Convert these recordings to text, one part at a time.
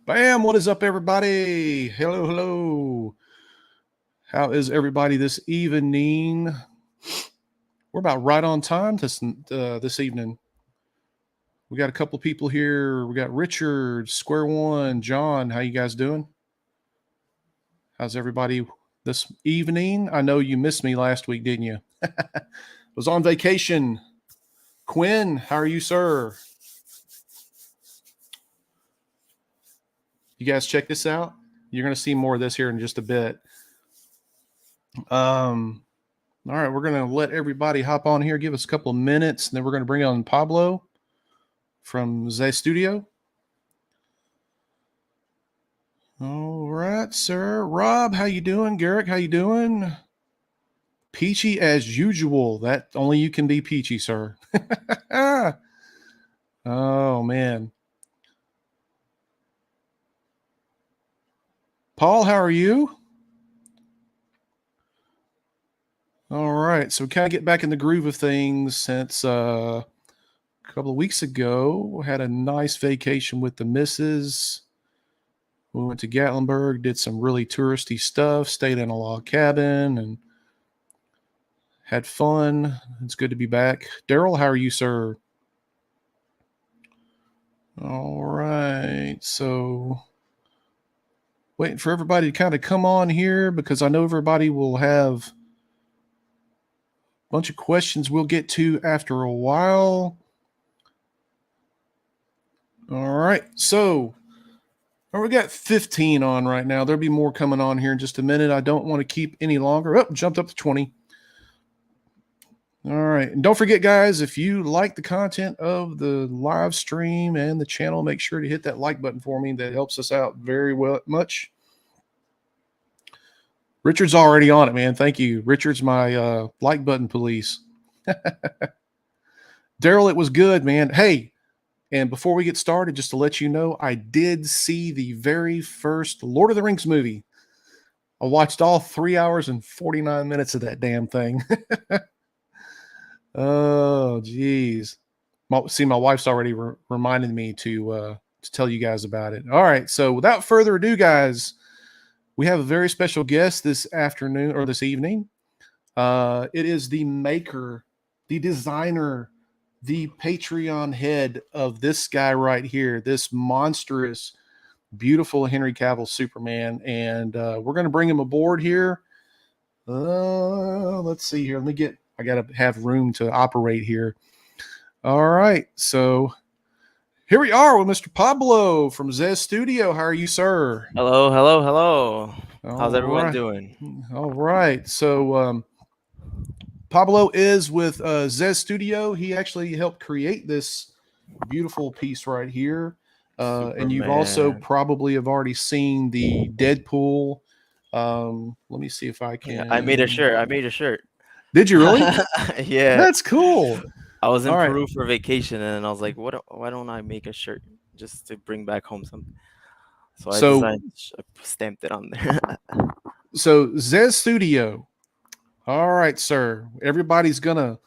Bam! What is up, everybody? Hello, hello. How is everybody this evening? We're about right on time this evening. We got a couple of people here. We got Richard, Square One, John. How you guys doing? How's everybody this evening? I know you missed me last week, didn't you? Was on vacation. Quinn, how are you, sir? You guys check this out. You're going to see more of this here in just a bit. All right, we're going to let everybody hop on here, give us a couple of minutes, and then we're going to bring on Pablo from ZEZ Studio. All right, sir. Rob, how you doing? Garrick, how you doing? Peachy as usual. That only you can be peachy, sir. Oh, man. Paul, how are you? All right, so we kind of get back in the groove of things since a couple of weeks ago. Had a nice vacation with the missus. We went to Gatlinburg, did some really touristy stuff, stayed in a log cabin, and had fun. It's good to be back. Daryl, how are you, sir? All right, so waiting for everybody to kind of come on here because I know everybody will have a bunch of questions we'll get to after a while. All right, so we got 15 on right now. There'll be more coming on here in just a minute. I don't want to keep any longer. Oh, jumped up to 20. All right. And don't forget, guys, if you like the content of the live stream and the channel, make sure to hit that like button for me. That helps us out very much. Richard's already on it, man. Thank you. Richard's my like button police. Daryl, it was good, man. Hey, and before we get started, just to let you know, I did see the very first Lord of the Rings movie. I watched all 3 hours and 49 minutes of that damn thing. Oh, geez. My wife's already reminded me to tell you guys about it. All right. So without further ado, guys, we have a very special guest this afternoon or this evening. It is the maker, the designer, the Patreon head of this guy right here, this monstrous, beautiful Henry Cavill Superman. And we're going to bring him aboard here. Let's see here. I got to have room to operate here. All right. So here we are with Mr. Pablo from ZEZ Studio. How are you, sir? Hello, hello, hello. How's All everyone right. doing? All right. So Pablo is with ZEZ Studio. He actually helped create this beautiful piece right here. And you've also probably have already seen the Deadpool. Let me see if I can. Yeah, I made a shirt. Did you really? Yeah. That's cool. I was in All right. Peru for vacation and I was like, why don't I make a shirt just to bring back home something? So I So stamped it on there. so ZEZ Studio. All right, sir. Everybody's gonna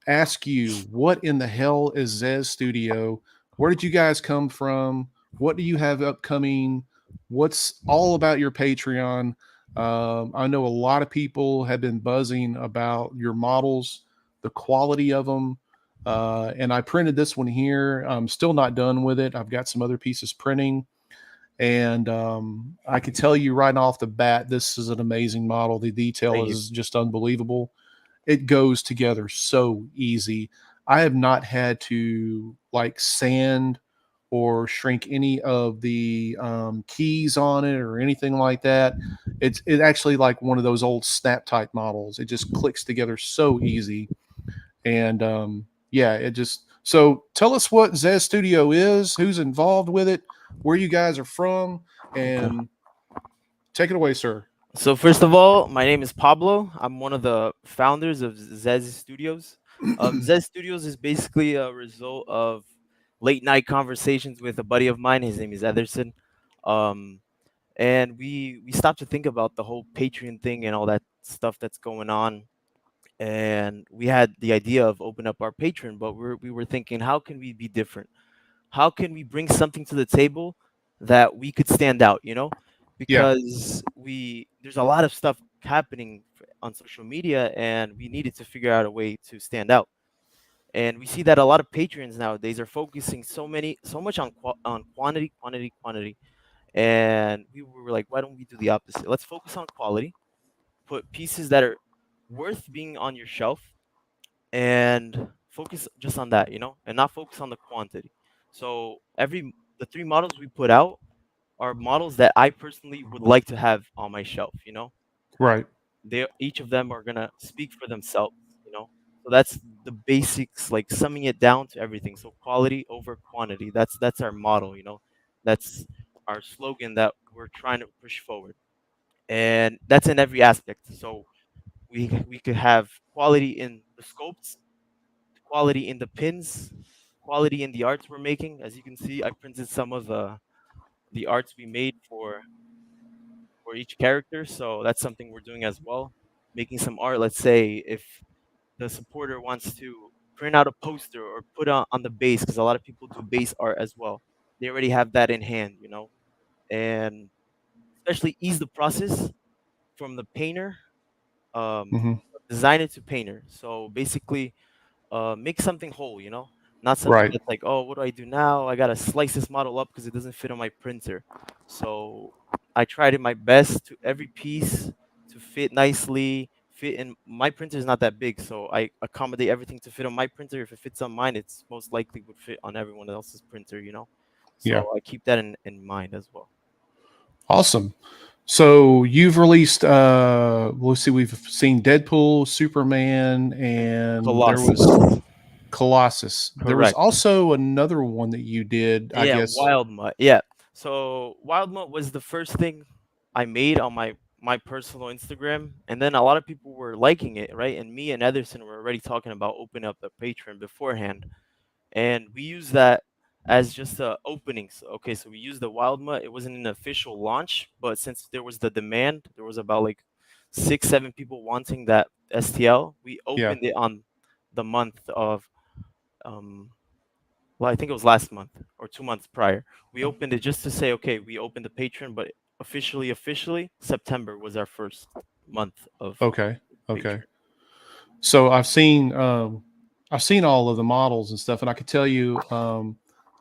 ask you, what in the hell is ZEZ Studio? Where did you guys come from? What do you have upcoming? What's all about your Patreon? I know a lot of people have been buzzing about your models, the quality of them. And I printed this one here. I'm still not done with it. I've got some other pieces printing. And I can tell you right off the bat, this is an amazing model. The detail is just unbelievable. It goes together so easy. I have not had to like sand or shrink any of the keys on it or anything like that. It's actually like one of those old snap type models. It just clicks together so easy. And yeah, it just, so tell us what ZEZ Studio is, who's involved with it, where you guys are from, and take it away, sir. So first of all, my name is Pablo. I'm one of the founders of ZEZ Studios. ZEZ Studios is basically a result of late night conversations with a buddy of mine. His name is Ederson. And we stopped to think about the whole Patreon thing and all that stuff that's going on. And we had the idea of open up our Patreon, but we were thinking, how can we be different? How can we bring something to the table that we could stand out, Yeah. because we there's a lot of stuff happening on social media, and we needed to figure out a way to stand out. And we see that a lot of patrons nowadays are focusing so much on quantity, quantity, quantity. And we were like, why don't we do the opposite? Let's focus on quality, put pieces that are worth being on your shelf, and focus just on that, and not focus on the quantity. So the three models we put out are models that I personally would like to have on my shelf. Right. They each of them are gonna speak for themselves. So that's the basics, like summing it down to everything. So quality over quantity. That's our model. That's our slogan that we're trying to push forward, and that's in every aspect. So we could have quality in the sculpts, quality in the pins, quality in the arts we're making. As you can see, I printed some of the arts we made for each character. So that's something we're doing as well. Making some art. Let's say if the supporter wants to print out a poster or put on the base, because a lot of people do base art as well. They already have that in hand, and especially ease the process from the painter, um, Hmm. designer to painter. So basically, make something whole, not something Right. that's like, oh, what do I do now? I gotta slice this model up because it doesn't fit on my printer. So I tried in my best to every piece to fit nicely. Fit in my printer is not that big, so I accommodate everything to fit on my printer. If it fits on mine, it's most likely would fit on everyone else's printer. Yeah. So I keep that in mind as well. Awesome. So you've released let's see, we've seen Deadpool, Superman, And and there was Colossus. Colossus. There was Correct. also another one that you did, I Yeah, guess. Wild Mutt. Yeah. So Wild Mutt was the first thing I made on my personal Instagram, and then a lot of people were liking it, right? And me and Ederson were already talking about opening up the Patreon beforehand, and we used that as just a opening. So, okay, so we used the Wild Mutt. It wasn't an official launch, but since there was the demand, there was about like 6, 7 people wanting that STL. We Yeah. opened it on the month of um well, I think it was last month or 2 months prior. We opened it just to say, okay, we opened the Patreon, but officially, September was our first month of Okay. Okay. Patreon. So I've seen all of the models and stuff, and I could tell you,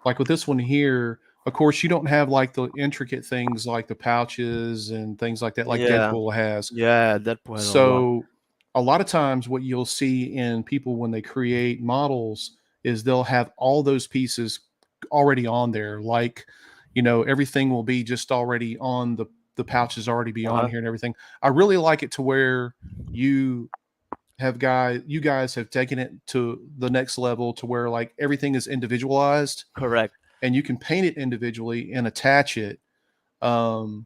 like with this one here, of course, you don't have like the intricate things like the pouches and things like that, like Yeah, Deadpool has. yeah, Deadpool has a lot. So a lot of times what you'll see in people when they create models is they'll have all those pieces already on there. Like, everything will be just already on the pouches already be on Uh-huh. here and everything. I really like it to where you you guys have taken it to the next level to where like everything is individualized Correct. and you can paint it individually and attach it, um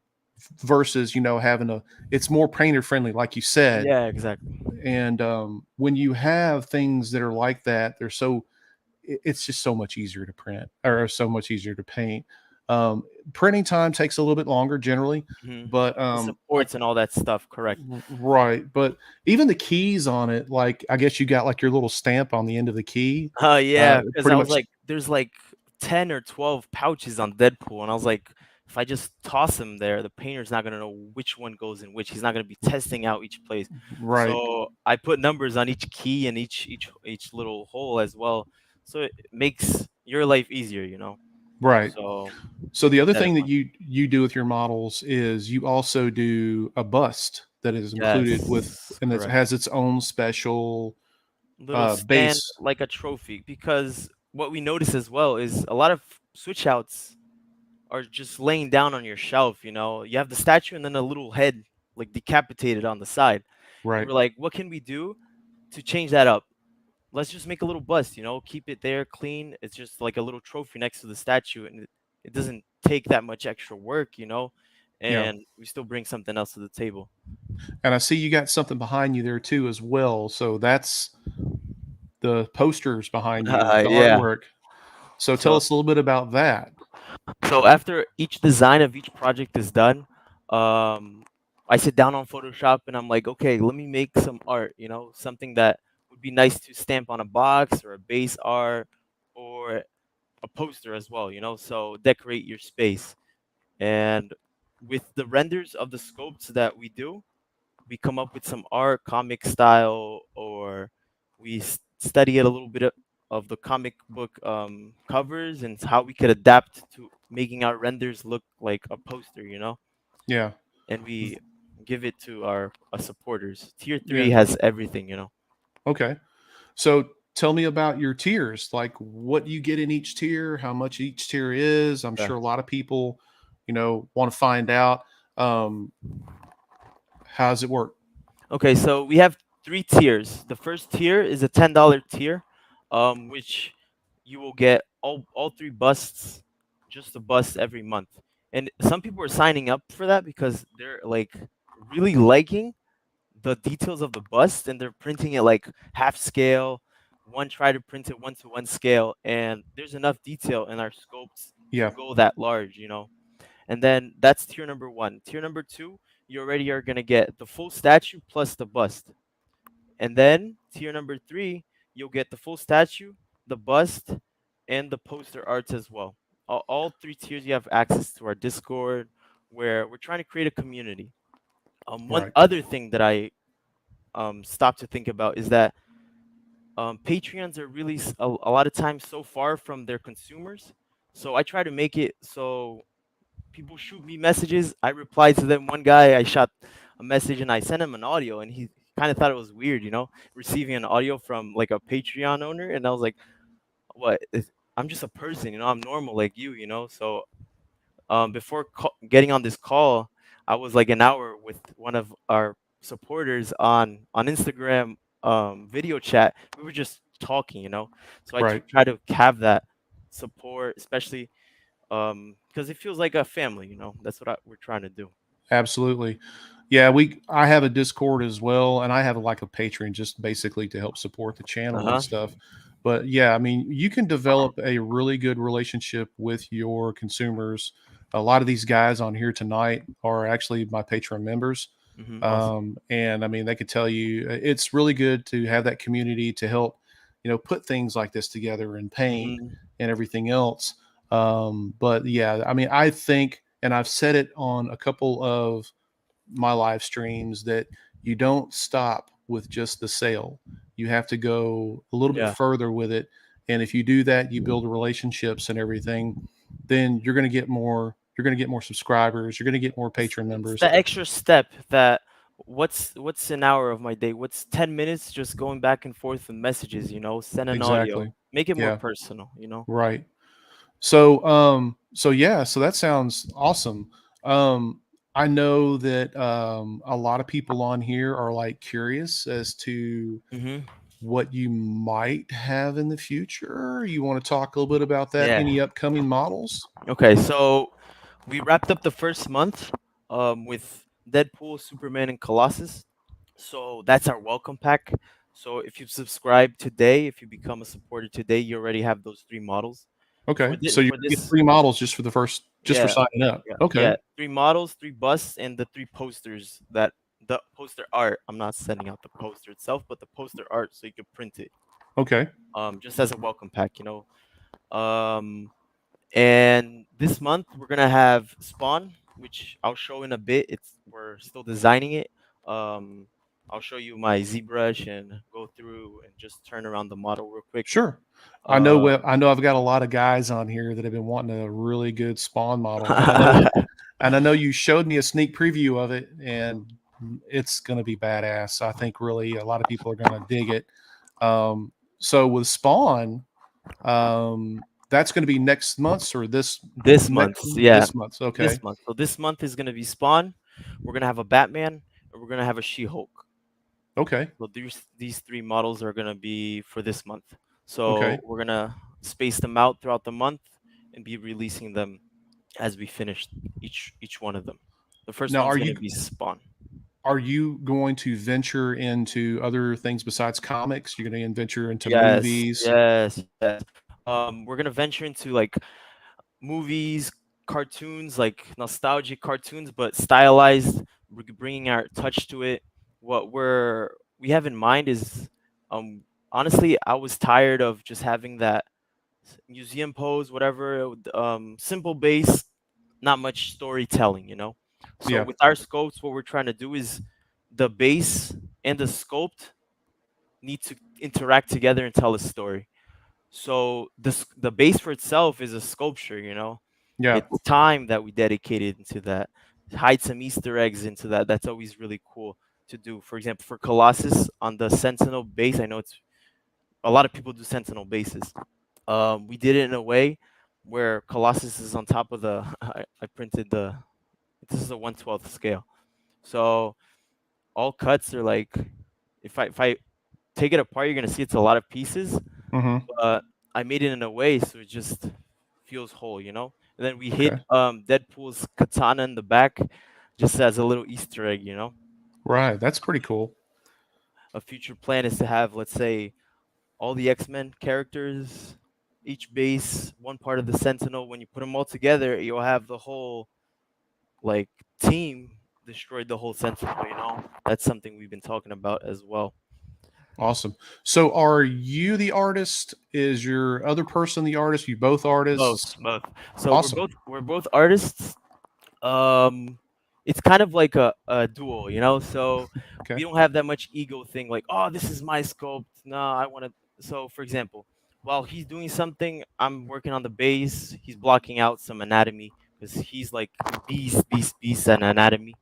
versus having a it's more painter friendly like you said. Yeah, exactly. And when you have things that are like that, they're so it's just so much easier to print or so much easier to paint. Printing time takes a little bit longer generally, hmm but The like supports and all that stuff. Correct. right, but even the keys on it, like I guess you got like your little stamp on the end of the key, Yeah, because pretty I was much. like, there's like 10 or 12 pouches on Deadpool, and I was like, if I just toss him there, the painter's not gonna know which one goes in which. He's not gonna be testing out each place. Right, So I put numbers on each key and each little hole as well, so it makes your life easier. right. So So we the keep other that in thing that mind. you do with your models is you also do a bust that is included with, Yes, and it correct. has its own special Little stand base. like a trophy, because what we notice as well is a lot of switch outs are just laying down on your shelf. You have the statue and then a little head like decapitated on the side. And Right. we're like, what can we do to change that up? Let's just make a little bust, keep it there clean. It's just like a little trophy next to the statue, and it doesn't take that much extra work, Yeah. and we still bring something else to the table. And I see you got something behind you there too as well. So that's the posters behind you, the Yeah. artwork. So tell So us a little bit about that. So after each design of each project is done, um, I sit down on Photoshop and I'm like, okay, let me make some art, something that would be nice to stamp on a box or a base art or a poster as well, so decorate your space. And with the renders of the sculpts that we do, we come up with some art, comic style, or we study it a little bit of the comic book covers and how we could adapt to making our renders look like a poster, Yeah. and we give it to our supporters. Tier Yeah. 3 has everything. Okay. So tell me about your tiers, like what you get in each tier, how much each tier is. I'm Okay. sure a lot of people, want to find out. Um, how does it work? Okay, so we have three tiers. The first tier is a $10 tier, which you will get all three busts, just a bust every month. And some people are signing up for that because they're like really liking the details of the bust, and they're printing it like half scale. One try to print it 1-to-1 scale, and there's enough detail in our scopes to Yeah. go that large. And then that's tier number one. Tier number two, you already are gonna get the full statue plus the bust. And then tier number three, you'll get the full statue, the bust, and the poster arts as well. All three tiers, you have access to our Discord, where we're trying to create a community. One Right. other thing that I stopped to think about is that Patreons are really a lot of times so far from their consumers. So I try to make it so people shoot me messages. I reply to them. One guy, I shot a message and I sent him an audio, and he kind of thought it was weird, receiving an audio from like a Patreon owner. And I was like, "What? I'm just a person, I'm normal like you." So before getting on this call, I was like an hour with one of our supporters on Instagram video chat. We were just talking. So I Right. try to have that support, especially because it feels like a family. That's what we're trying to do. Absolutely. Yeah, I have a Discord as well, and I have like a Patreon just basically to help support the channel and Uh-huh. stuff. But yeah, I mean, you can develop a really good relationship with your consumers. A lot of these guys on here tonight are actually my Patreon members. Awesome. And I mean, they could tell you it's really good to have that community to help, put things like this together and paint Hmm. and everything else. But yeah, I mean, I think, and I've said it on a couple of my live streams, that you don't stop with just the sale. You have to go a little bit Yeah. further with it. And if you do that, you build relationships and everything, then you're going to get more. You're going to get more subscribers. You're going to get more patron It's members. the extra step that what's an hour of my day? What's 10 minutes just going back and forth with messages, send an audio. Exactly. Make it more Yeah. personal. Right. So yeah, so that sounds awesome. I know that a lot of people on here are like curious as to Hmm. what you might have in the future. You want to talk a little bit about that? Yeah. Any upcoming models? Okay, so we wrapped up the first month with Deadpool, Superman, and Colossus. So that's our welcome pack. So if you subscribe today, if you become a supporter today, you already have those three models. Okay, so you're For gonna get this, 3 models just for yeah, signing up. yeah, Okay, three models, three busts, and the three posters that the poster art. I'm not sending out the poster itself, but the poster art so you can print it. okay, Just as a welcome pack. Um, And this month we're gonna have Spawn, which I'll show in a bit. We're still designing it. Um, I'll show you my ZBrush and go through and just turn around the model real quick. sure. Uh, I know I've got a lot of guys on here that have been wanting a really good Spawn model, and I know you showed me a sneak preview of it, and it's going to be badass. I think really a lot of people are going to dig it. So with Spawn, that's going to be next month or this month, next yeah, this month. Okay, this month. So this month is gonna be Spawn. We're gonna have a Batman, and we're gonna have a She-Hulk. okay, So these three models are gonna be for this month. okay. So we're gonna space them out throughout the month and be releasing them as we finish each one of them. The first Now, one's gonna be Spawn. are you going to venture into other things besides comics? You're going to venture into Yes, movies. yes, yes. We're gonna venture into like movies, cartoons, like nostalgic cartoons, but stylized. We're bringing our touch to it. What we have in mind is, um, honestly, I was tired of just having that museum pose, whatever, simple base, not much storytelling, you know. So Yeah. with our sculpts, what we're trying to do is the base and the sculpt need to interact together and tell a story. So the base for itself is a sculpture, you know. Yeah. It's time that we dedicated into that. Hide some Easter eggs into that. That's always really cool to do. For example, for Colossus on the Sentinel base, I know it's a lot of people do Sentinel bases. We did it in a way where Colossus is on top of the. I printed the. This is a 1/12 scale, so all cuts are like, if I take it apart, you're gonna see it's a lot of pieces, Mm-hmm. but I made it in a way so it just feels whole, you know. And then we hid Okay. Deadpool's katana in the back, just as a little Easter egg, you know. Right. That's pretty cool. A future plan is to have, let's say, all the X-Men characters, each base, one part of the Sentinel. When you put them all together, you'll have the whole like team destroyed the whole Sentinel. You know, that's something we've been talking about as well. Awesome. So, are you the artist? Is your other person the artist? You both Both, artists? both. So Awesome. we're both artists. Um, it's kind of like a duel, you know. So we Okay. don't have that much ego thing, like, oh, this is my sculpt. No, I want to. So, for example, while he's doing something, I'm working on the base. He's blocking out some anatomy because he's like beast at anatomy.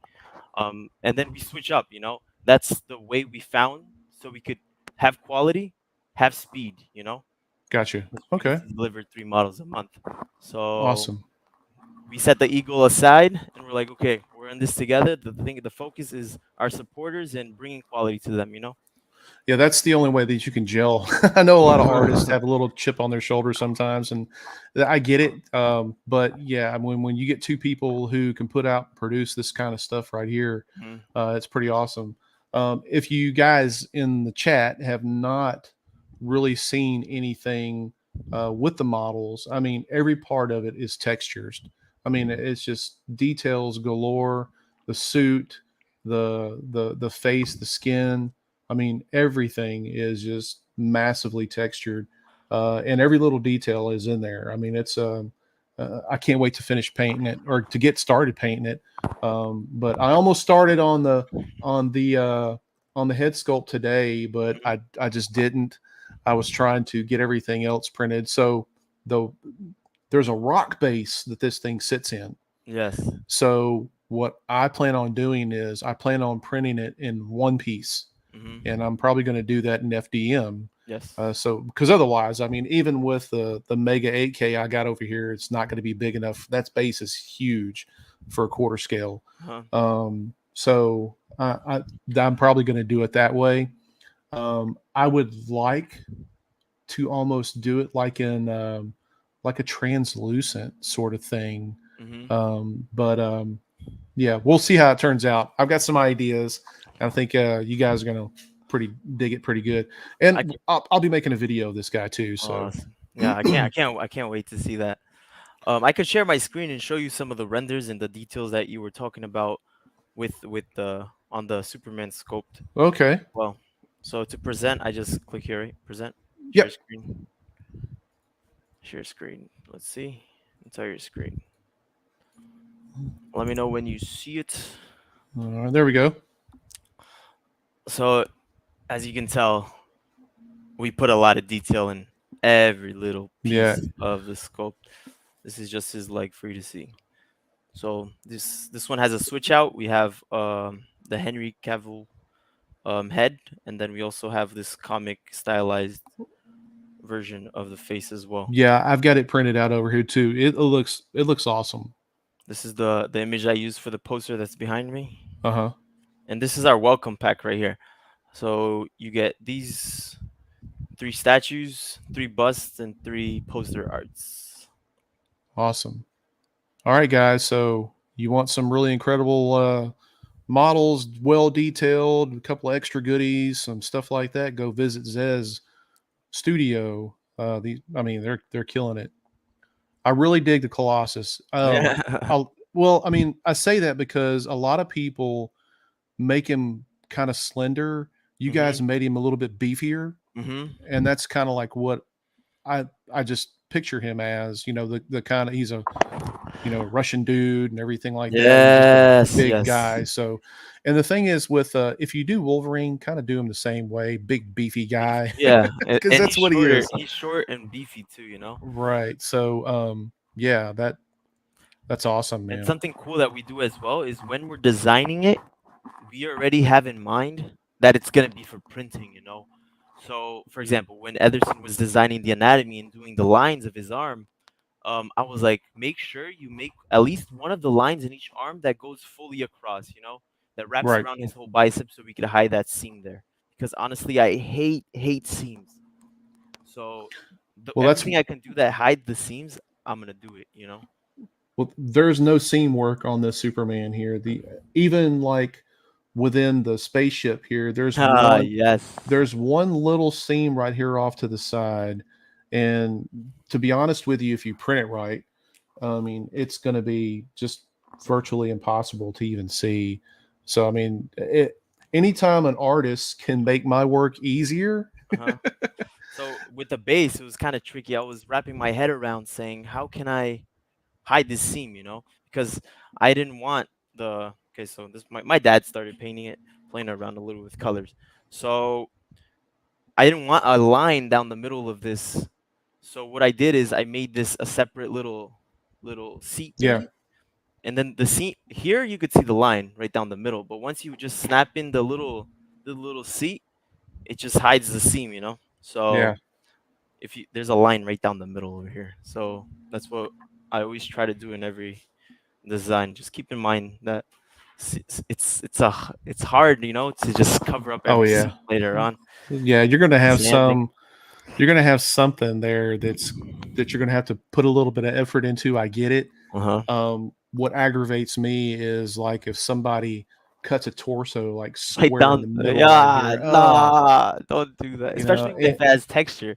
And then we switch up, you know. That's the way we found, so we could have quality, have speed, you know. Gotcha. 'Cause we need Okay. to deliver 3 models a month. So Awesome. we set the ego aside and we're like, okay, we're in this together. The focus is our supporters and bringing quality to them, you know. Yeah, that's the only way that you can gel. I know a lot of artists have a little chip on their shoulder sometimes, and I get it. But yeah, I mean, when you get two people who can put out, produce this kind of stuff right here, Mhm. it's pretty awesome. If you guys in the chat have not really seen anything with the models, I mean, every part of it is textures. I mean, it's just details galore. The suit, the face, the skin. I mean, everything is just massively textured, and every little detail is in there. I mean, it's I can't wait to finish painting it or to get started painting it. But I almost started on the uh, on the head sculpt today, but Mhm. I just didn't. I was trying to get everything else printed. So the there's a rock base that this thing sits in. Yes. So what I plan on doing is I plan on printing it in one piece, Hmm. and I'm probably going to do that in FDM. Yes. So because otherwise, I mean, even with the Mega 8K I got over here, it's not going to be big enough. That base is huge for a quarter scale. Huh. So I'm probably going to do it that way. I would like to almost do it like a translucent sort of thing. Hmm. But yeah, we'll see how it turns out. I've got some ideas. I think you guys are gonna pretty dig it pretty good, I and can, I'll be making a video of this guy too. So awesome. Yeah, I can't wait to see that. I could share my screen and show you some of the renders and the details that you were talking about with the on the Superman sculpt. okay, Well, so to present, I just click here, right? Present, share yep, screen, share screen. Let's see, entire screen. Let me know when you see it. there we go. So as you can tell, we put a lot of detail in every little Yeah, piece of the sculpt. This is just his leg for you to see. So this one has a switch out. We have the Henry Cavill head, and then we also have this comic stylized version of the face as well. yeah, I've got it printed out over here too. It looks awesome. This is the image I used for the poster that's behind me, Uh huh. and this is our welcome pack right here. So you get these 3 statues, 3 busts, and 3 poster arts. Awesome. All right, guys. So you want some really incredible models, well detailed, a couple of extra goodies, some stuff like that? Go visit ZEZ Studio. I mean, they're killing it. I really dig the Colossus. Yeah. Well, I mean, I say that because a lot of people make him kind of slender. You guys Mhm. made him a little bit beefier, Mhm. and that's kind of like what I I just picture him as. You know, the kind of Russian dude and everything like that. He's just a Yes, big yes. guy. So, and the thing is with if you do Wolverine, kind of do him the same way, big beefy guy, Yeah, because and that's what he is. He's short and beefy too, you know. Right. So, yeah, that's awesome, And man. something cool that we do as well is when we're designing it, we already have in mind that it's gonna be for printing, you know. So, for example, when Ederson was designing the anatomy and doing the lines of his arm, I was like, make sure you make at least one of the lines in each arm that goes fully across, you know, that wraps Right. around his whole bicep, so we could hide that seam there. Because honestly, I hate seams. So, Well, that's everything I can do that hide the seams, I'm gonna do it. You know. well. There's no seam work on this Superman here. The even like within the spaceship here, Ah, yes. there's one little seam right here off to the side, and to be honest with you, if you print it right, I mean, it's going to be just virtually impossible to even see. So, I mean, anytime an artist can make my work easier, Uh-huh. So with the base, it was kind of tricky. I was wrapping my head around saying, how can I hide this seam? You know, because I didn't want the. Okay, so this my dad started painting it, playing around a little with colors. So I didn't want a line down the middle of this. So what I did is I made this a separate little seat yeah, thing. And then the seat here, you could see the line right down the middle. But once you just snap in the little seat, it just hides the seam, you know. yeah. So if you there's a line right down the middle over here. So that's what I always try to do in every design. Just keep in mind that it's hard, you know, to just cover up Oh every yeah, seam later on. yeah. You're going to have Sanding. some. You're going to have something there that you're going to have to put a little bit of effort into. I get it. Uh huh. What aggravates me is like if somebody cuts a torso like Right square in the down. middle right Yeah, here. Oh, nah, don't do that. Especially if it has texture.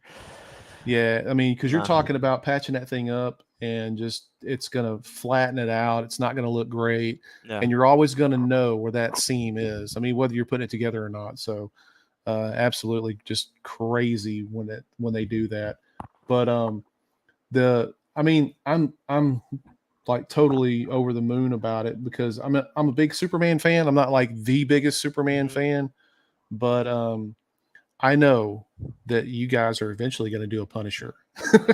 yeah, I mean, because you're Nah. talking about patching that thing up and just it's going to flatten it out. It's not going to look great. Yeah. And you're always going to know where that seam is. I mean, whether you're putting it together or not. So, absolutely just crazy when they do that. But, I mean, I'm like totally over the moon about it because I'm a big Superman fan. I'm not like the biggest Superman Hmm. fan, but, I know that you guys are eventually going to do a Punisher.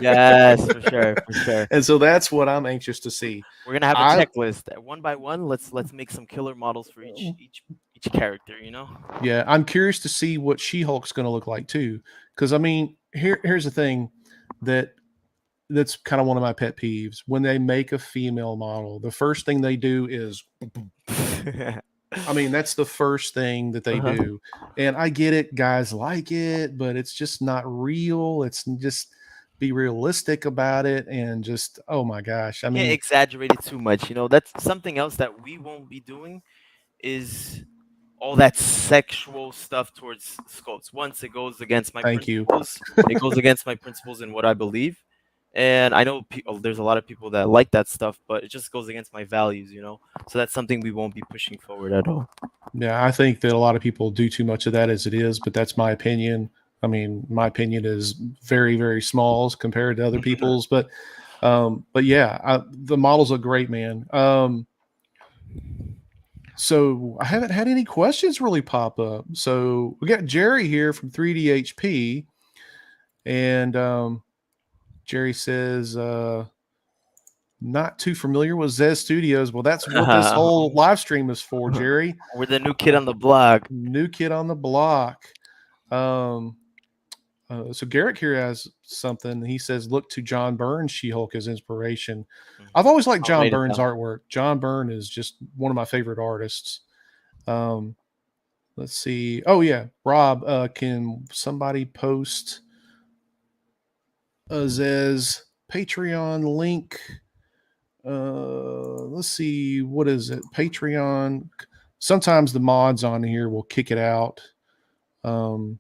Yes, for sure, for sure. And so that's what I'm anxious to see. We're gonna have a I checklist, one by one. Let's make some killer models for each character. You know. Yeah, I'm curious to see what She-Hulk's going to look like too. Because I mean, here's the thing that that's kind of one of my pet peeves. When they make a female model, the first thing they do is, I mean, that's the first thing that they Uh-huh. do. And I get it, guys like it, but it's just not real. It's just be realistic about it and just, oh my gosh. I Can't mean, exaggerate it too much. You know, that's something else that we won't be doing is all that sexual stuff towards sculpts. Once it goes against my thank you. principles, it goes against my principles and what I believe. And I know there's a lot of people that like that stuff, but it just goes against my values, you know. So that's something we won't be pushing forward at all. Yeah, I think that a lot of people do too much of that as it is, but that's my opinion. I mean, my opinion is very, very small as compared to other people's, but yeah, the models look great, man. So I haven't had any questions really pop up. So we got Jerry here from 3DHP, and Jerry says, not too familiar with ZEZ Studios. Well, that's what this whole live stream is for, Jerry. We're the new kid on the block. New kid on the block. Um, so Garrick here has something. He says, "Look to John Byrne's She-Hulk as inspiration." I've always liked I'll John write it Byrne's down. artwork. John Byrne is just one of my favorite artists. Um, let's see. Oh yeah, Rob, can somebody post a ZEZ Patreon link? Let's see. What is it? Patreon. Sometimes the mods on here will kick it out. Um,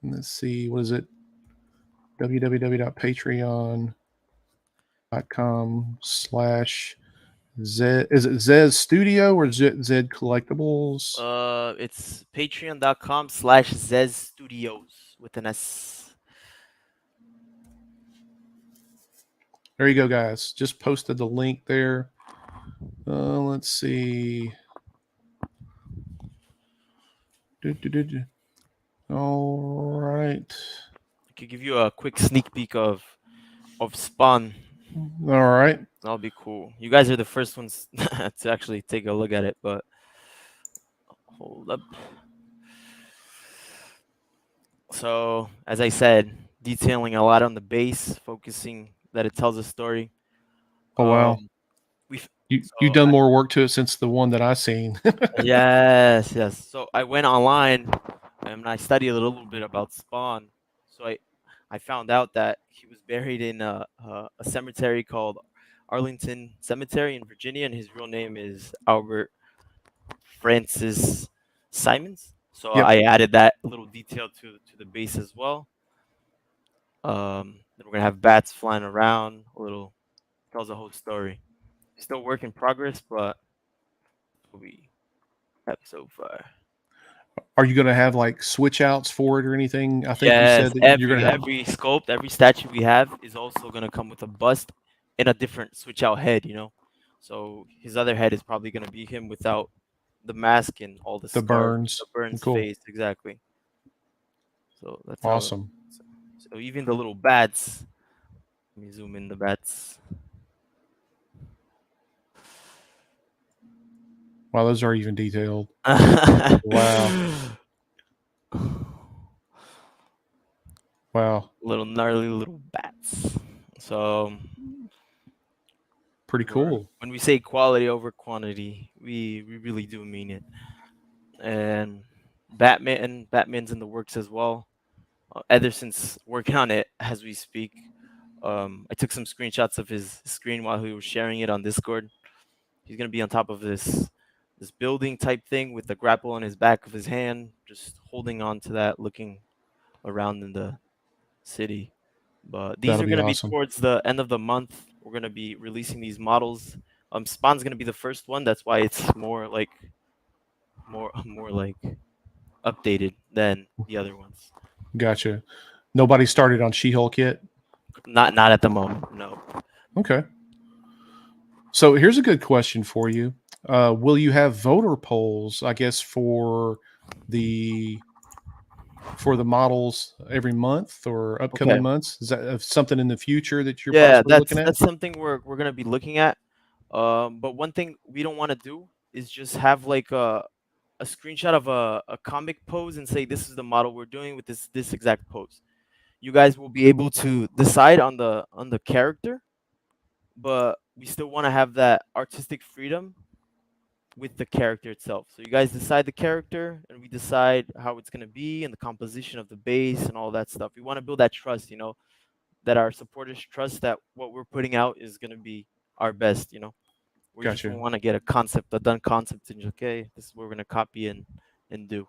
let's see. What is it? www.patreon.com/Z. Is it Zez Studio or Zed Collectibles? It's patreon.com/ZEZ Studios with an S. There you go, guys. Just posted the link there. Let's see. All right. I could give you a quick sneak peek of Spawn. All right. That'll be cool. You guys are the first ones to actually take a look at it, but hold up. So, as I said, detailing a lot on the base, focusing that it tells a story. Oh wow. We've You've so done more work to it since the one that I seen. yes, yes. So I went online and I studied a little bit about Spawn. So I found out that he was buried in a cemetery called Arlington Cemetery in Virginia, and his real name is Albert Francis Simons. So Yep. I added that little detail to the base as well. Then we're gonna have bats flying around. A little tells a whole story. Still work in progress, but what we have so far. Are you going to have like switch outs for it or anything? I think you Yes, said that you're going every to have every sculpt, every statue we have is also gonna come with a bust and a different switch out head. So his other head is probably gonna be him without the mask and all the the scars, the burns. burns Cool. face exactly. So that's how. Awesome. So even the little bats. Let me zoom in the bats. Wow, those are even detailed. Wow. Wow. Little gnarly little bats. So Pretty cool. when we say quality over quantity, we really do mean it. And Batman's in the works as well. Ederson's working on it as we speak. I took some screenshots of his screen while he was sharing it on Discord. He's gonna be on top of this building type thing with the grapple on his back of his hand, just holding on to that, looking around in the city. But these That'll are be gonna be awesome. towards the end of the month. We're gonna be releasing these models. Spawn's gonna be the first one. That's why it's more like updated than the other ones. Gotcha. Nobody started on She-Hulk yet? Not at the moment. No. Okay. So here's a good question for you. Will you have voter polls, I guess, the for the models every month or Okay. upcoming months? Is that something in the future that you're Yeah, possibly looking at? that's something we're gonna be looking at. But one thing we don't want to do is just have like a screenshot of a comic pose and say this is the model we're doing with this exact pose. You guys will be able to decide on the character, but we still want to have that artistic freedom with the character itself. So you guys decide the character and we decide how it's going to be and the composition of the base and all that stuff. We want to build that trust, that our supporters trust that what we're putting out is going to be our best. We just Gotcha. want to get a done concept and okay, this is what we're going to copy and do.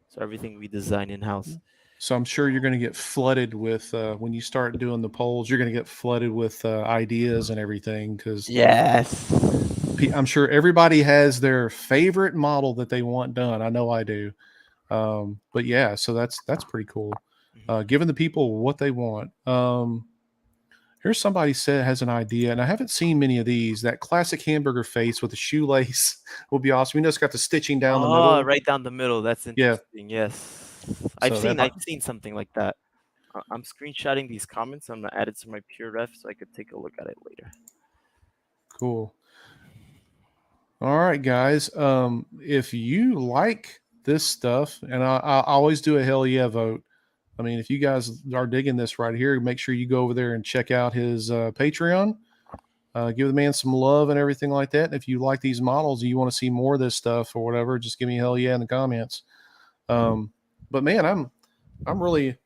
So everything we design in house. So I'm sure you're going to get flooded with when you start doing the polls. You're going to get flooded with ideas and everything because Yes. I'm sure everybody has their favorite model that they want done. I know I do. But yeah, so that's pretty cool. Giving the people what they want. Here's somebody said has an idea, and I haven't seen many of these. That classic hamburger face with the shoelace will be awesome. You know, it's got the stitching down the Oh, middle. right down the middle. That's Yeah. interesting. Yes. So that I've seen something like that. I'm screenshotting these comments. I'm gonna add it to my pure ref so I could take a look at it later. cool. All right, guys. If you like this stuff, and I always do a hell yeah vote. I mean, if you guys are digging this right here, make sure you go over there and check out his Patreon. Give the man some love and everything like that. And if you like these models, and you want to see more of this stuff or whatever, just give me a hell yeah in the comments. But man, I'm really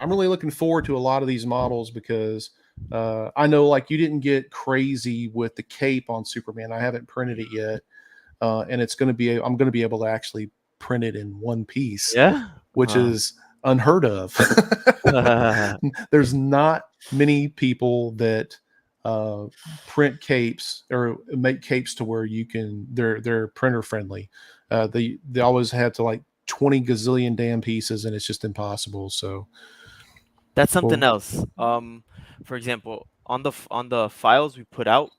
looking forward to a lot of these models because I know like you didn't get crazy with the cape on Superman. I haven't printed it yet, and I'm going to be able to actually print it in one piece, Yeah. which is unheard of. There's not many people that print capes or make capes to where they're printer friendly. They always have to like 20 gazillion damn pieces, and it's just impossible. So That's something well, else. For example, on the files we put out.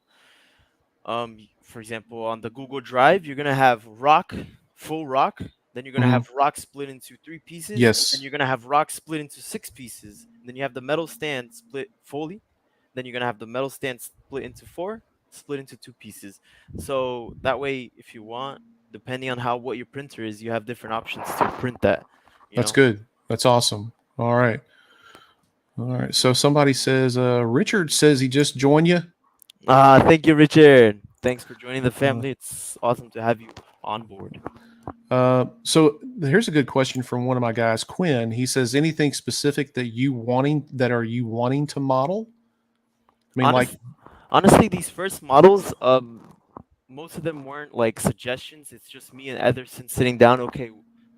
For example, on the Google Drive, you're gonna have rock, full rock. Then you're gonna Hmm. have rock split into 3 pieces, and then Yes, you're gonna have rock split into 6 pieces. And then you have the metal stand split fully. Then you're gonna have the metal stand split into four, split into 2 pieces. So that way, if you want, depending on how what your printer is, you have different options to print that. You that's know. good. That's awesome. All right. All right. So somebody says, Richard says he just joined you. Thank you, Richard. Thanks for joining the Uh, family. It's awesome to have you on board. so here's a good question from one of my guys, Quinn. He says, anything specific that are you wanting to model? I mean, like, Honest, honestly, these first models, most of them weren't like suggestions. It's just me and Ederson sitting down. Okay,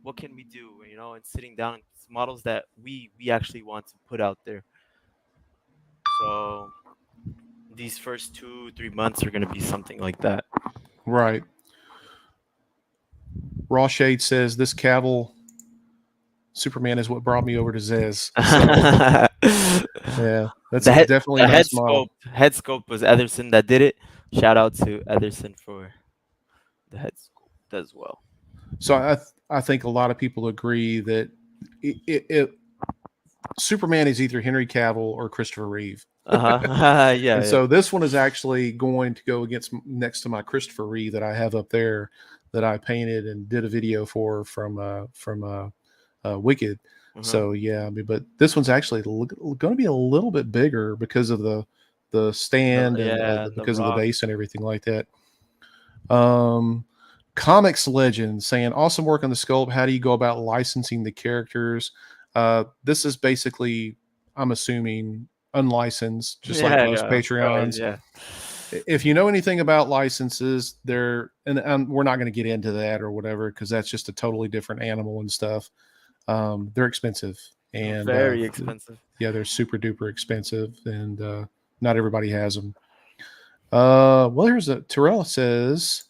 what can we do? You know, and sitting down. It's models that we actually want to put out there. So these first 2 3 months are gonna be something like that. right. Raw Shade says this Cavill Superman is what brought me over to ZEZ. So yeah, that's the a head definitely the a nice model. head scope was Ederson that did it. Shout out to Ederson for the head scope as well. So I think a lot of people agree that it Superman is either Henry Cavill or Christopher Reeve. Yeah, And yeah. so this one is actually going to go against next to my Christopher Reeve that I have up there that I painted and did a video for from Wicked. Uh-huh. So yeah, I mean, but this one's actually going to be a little bit bigger because of the stand and And the because of the rock. base and everything like that. Um, Comics Legend saying awesome work on the sculpt. How do you go about licensing the characters? This is basically, I'm assuming, unlicensed, just like Yeah, most yeah, of course, Patreons. yeah. If you know anything about licenses, they're and we're not going to get into that or whatever because that's just a totally different animal and stuff. They're expensive and Very expensive. yeah, they're super duper expensive and not everybody has them. Well, here's a Terrell says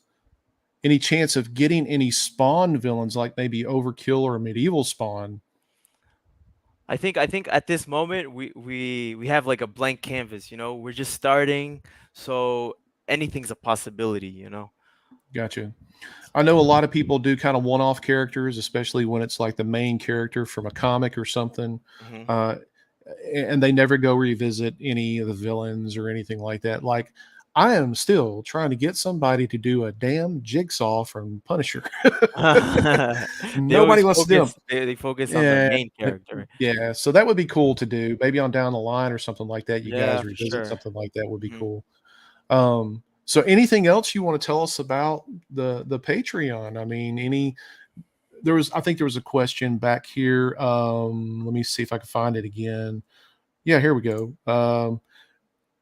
any chance of getting any Spawn villains like maybe Overkill or Medieval Spawn? I think at this moment we have like a blank canvas, you know. We're just starting, so anything's a possibility, you know. Gotcha. I know a lot of people do kind of one-off characters, especially when it's like the main character from a comic or something, Hmm. uh, and they never go revisit any of the villains or anything like that. Like I am still trying to get somebody to do a damn Jigsaw from Punisher. They always Nobody wants to do them. they focus on the Yeah, main character. yeah. So that would be cool to do. Maybe on down the line or something like that. You Yeah, guys for revisit sure. something like that would be Hmm. cool. So anything else you want to tell us about the Patreon? I mean, I think there was a question back here. Let me see if I can find it again. Yeah, here we go.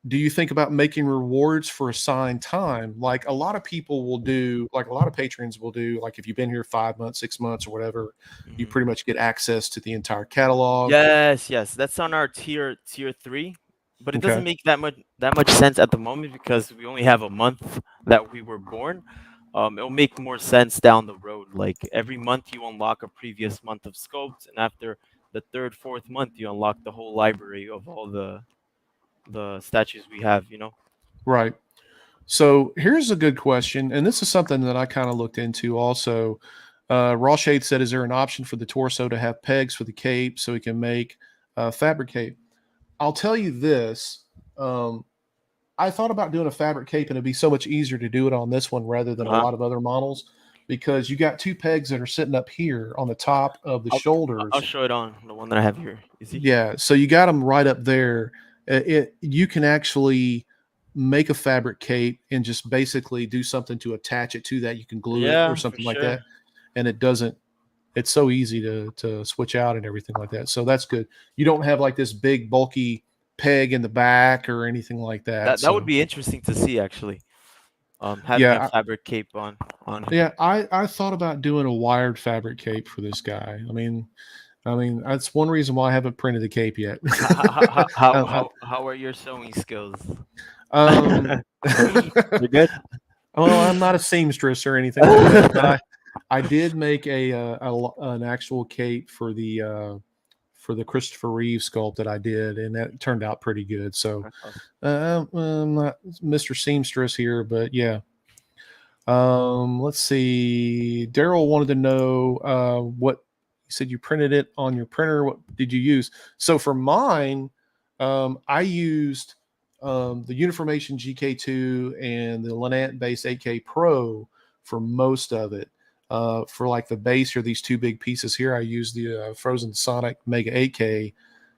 Do you think about making rewards for assigned time? Like a lot of people will do, like a lot of patrons will do, like if you've been here 5 months, 6 months, or whatever, you Hmm. pretty much get access to the entire catalog. Yes, yes, that's on our tier 3, but it Okay. doesn't make that much sense at the moment because we only have a month that we were born. It'll make more sense down the road. Like every month you unlock a previous month of scopes, and after the third, fourth month you unlock the whole library of all the statues we have. You know. Right. So here's a good question, and this is something that I kind of looked into also. Raw Shade said, "Is there an option for the torso to have pegs for the cape so he can make fabric cape?" I'll tell you this: I thought about doing a fabric cape, and it'd be so much easier to do it on this one rather than a Uh-huh. lot of other models because you got two pegs that are sitting up here on the top of the I'll I'll shoulders. show it on the one that I have here. You see? Yeah, so you got them right up there. You can actually make a fabric cape and just basically do something to attach it to that. You can glue it or Yeah, for something like sure. that, and it doesn't. It's so easy to switch out and everything like that. So that's good. You don't have like this big bulky peg in the back or anything like that. That would So be interesting to see actually. Having a yeah, fabric cape on him. yeah. I thought about doing a wired fabric cape for this guy. I mean that's one reason why I haven't printed the cape yet. How how I, how how are your sewing skills? Um, You're good. well, I'm not a seamstress or anything like that, but I did make an actual cape for the for the Christopher Reeve sculpt that I did, and that turned out pretty good. So That's awesome. I'm not Mr. Seamstress here, but yeah. Let's see. Daryl wanted to know what you said you printed it on your printer. What did you use? So for mine, I used the Uniformation GK2 and the Lenant Base 8K Pro for most of it. For like the base or these two big pieces here, I used the Frozen Sonic Mega 8K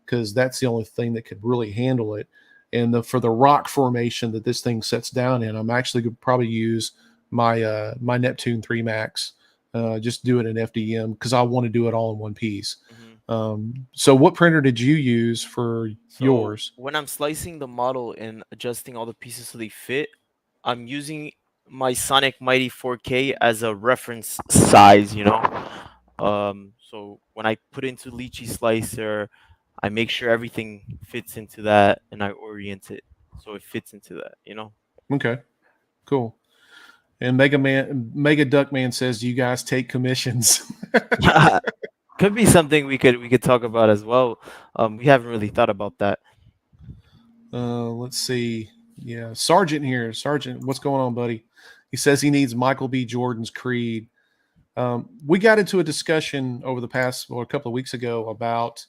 because that's the only thing that could really handle it. And for the rock formation that this thing sets down in, I'm actually going to probably use my Neptune 3 Max. Just do it in FDM because I want to do it all in one piece. Hmm. So what printer did you use for So yours? when I'm slicing the model and adjusting all the pieces so they fit, I'm using my Sonic Mighty 4K as a reference size, you know. So when I put into Lychee Slicer, I make sure everything fits into that and I orient it so it fits into that, you know. Okay, cool. And Mega Duck Man says, "Do you guys take commissions?" Could be something we could talk about as well. We haven't really thought about that. Let's see. Yeah, Sergeant here. Sergeant, what's going on, buddy? He says he needs Michael B. Jordan's Creed. We got into a discussion over the past, or a couple of weeks ago, about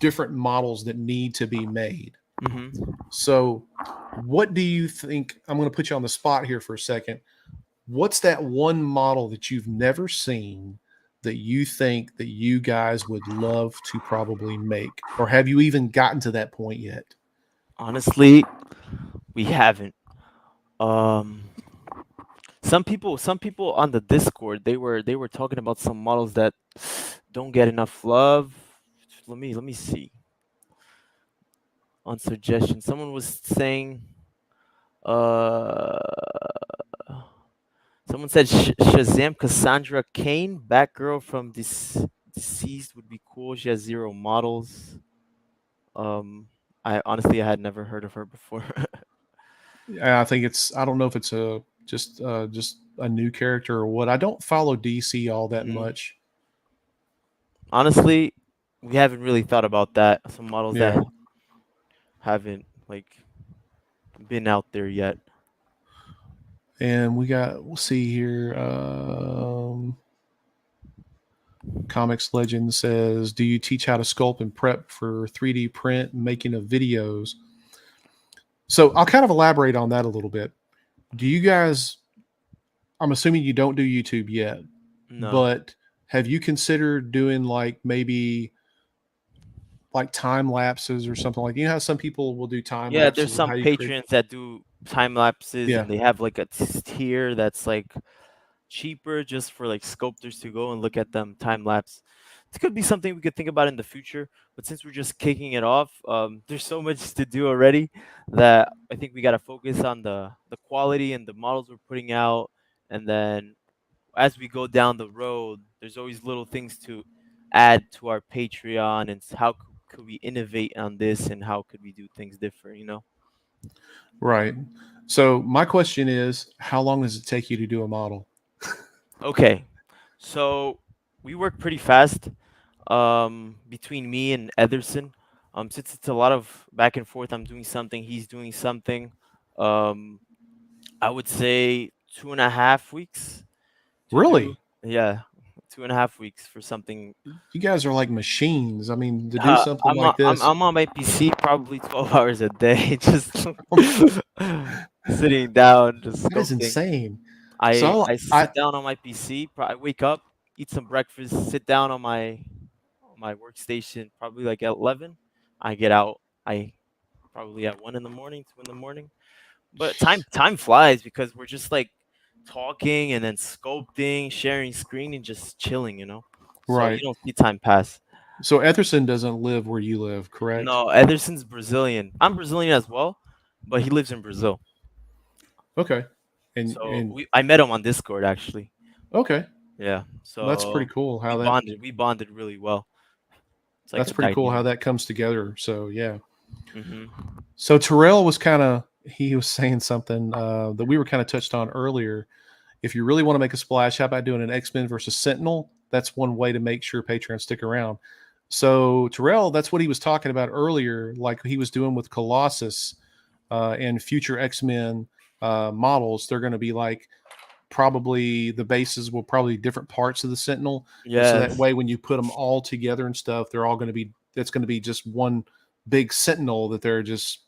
different models that need to be made. Hmm. So, what do you think? I'm going to put you on the spot here for a second. What's that one model that you've never seen that you think that you guys would love to probably make? Or have you even gotten to that point yet? Honestly, we haven't. Um, some people on the Discord, they were talking about some models that don't get enough love. Let me see. On suggestion, someone was saying, uh, someone said Shazam Cassandra Kane, Batgirl from this Deceased would be cool. She has zero models. Um, I had never heard of her before. I think I don't know if it's just a new character or what. I don't follow DC all that Hmm. much. Honestly, we haven't really thought about that. Some models Yeah. that haven't like been out there yet. And we'll see here. Comics Legend says, "Do you teach how to sculpt and prep for 3D print and making of videos?" So I'll kind of elaborate on that a little bit. Do you guys? I'm assuming you don't do YouTube yet, No. but have you considered doing like maybe like time lapses or something like? You know how some people will do time Yeah, there's lapses of how some you create. patrons that do time lapses Yeah, and they have like a tier that's like cheaper just for like sculptors to go and look at them time lapse. It could be something we could think about in the future, but since we're just kicking it off, there's so much to do already that I think we got to focus on the quality and the models we're putting out, and then as we go down the road, there's always little things to add to our Patreon and how could we innovate on this and how could we do things different, you know? right. So my question is, how long does it take you to do a model? Okay, so we work pretty fast between me and Ederson. Since it's a lot of back and forth, I'm doing something, he's doing something. Um, I would say 2.5 weeks to do. Really? Yeah, 2.5 weeks for something. You guys are like machines. I mean, to do something I'm on, like this. I'm on my PC probably 12 hours a day, just sitting down, just That is sculpting. insane. I So I I sit down on my PC. I wake up, eat some breakfast, sit down on my workstation, probably like at 11. I get out. I probably at 1 in the morning, 2 in the morning. But time flies because we're just like talking and then sculpting, sharing screen, and just chilling, you know. So you right. don't see time pass. So Etherson doesn't live where you live, correct? No, Ederson's Brazilian. I'm Brazilian as well, but he lives in Brazil. Okay. So And I met him on Discord actually. okay. Yeah. That's pretty So cool we how that bonded. We bonded really well. It's like that's a pretty cool how dynamic. that comes together. So yeah. Hmm. So Terrell was kind of he was saying something that we were kind of touched on earlier. If you really want to make a splash, how about doing an X-Men versus Sentinel? That's one way to make sure patrons stick around. So Terrell, that's what he was talking about earlier, like he was doing with Colossus and future X-Men models. They're going to be like probably the bases will probably different parts of the Sentinel, and so that Yes. way when you put them all together and stuff, they're all going to be that's going to be just one big Sentinel that they're just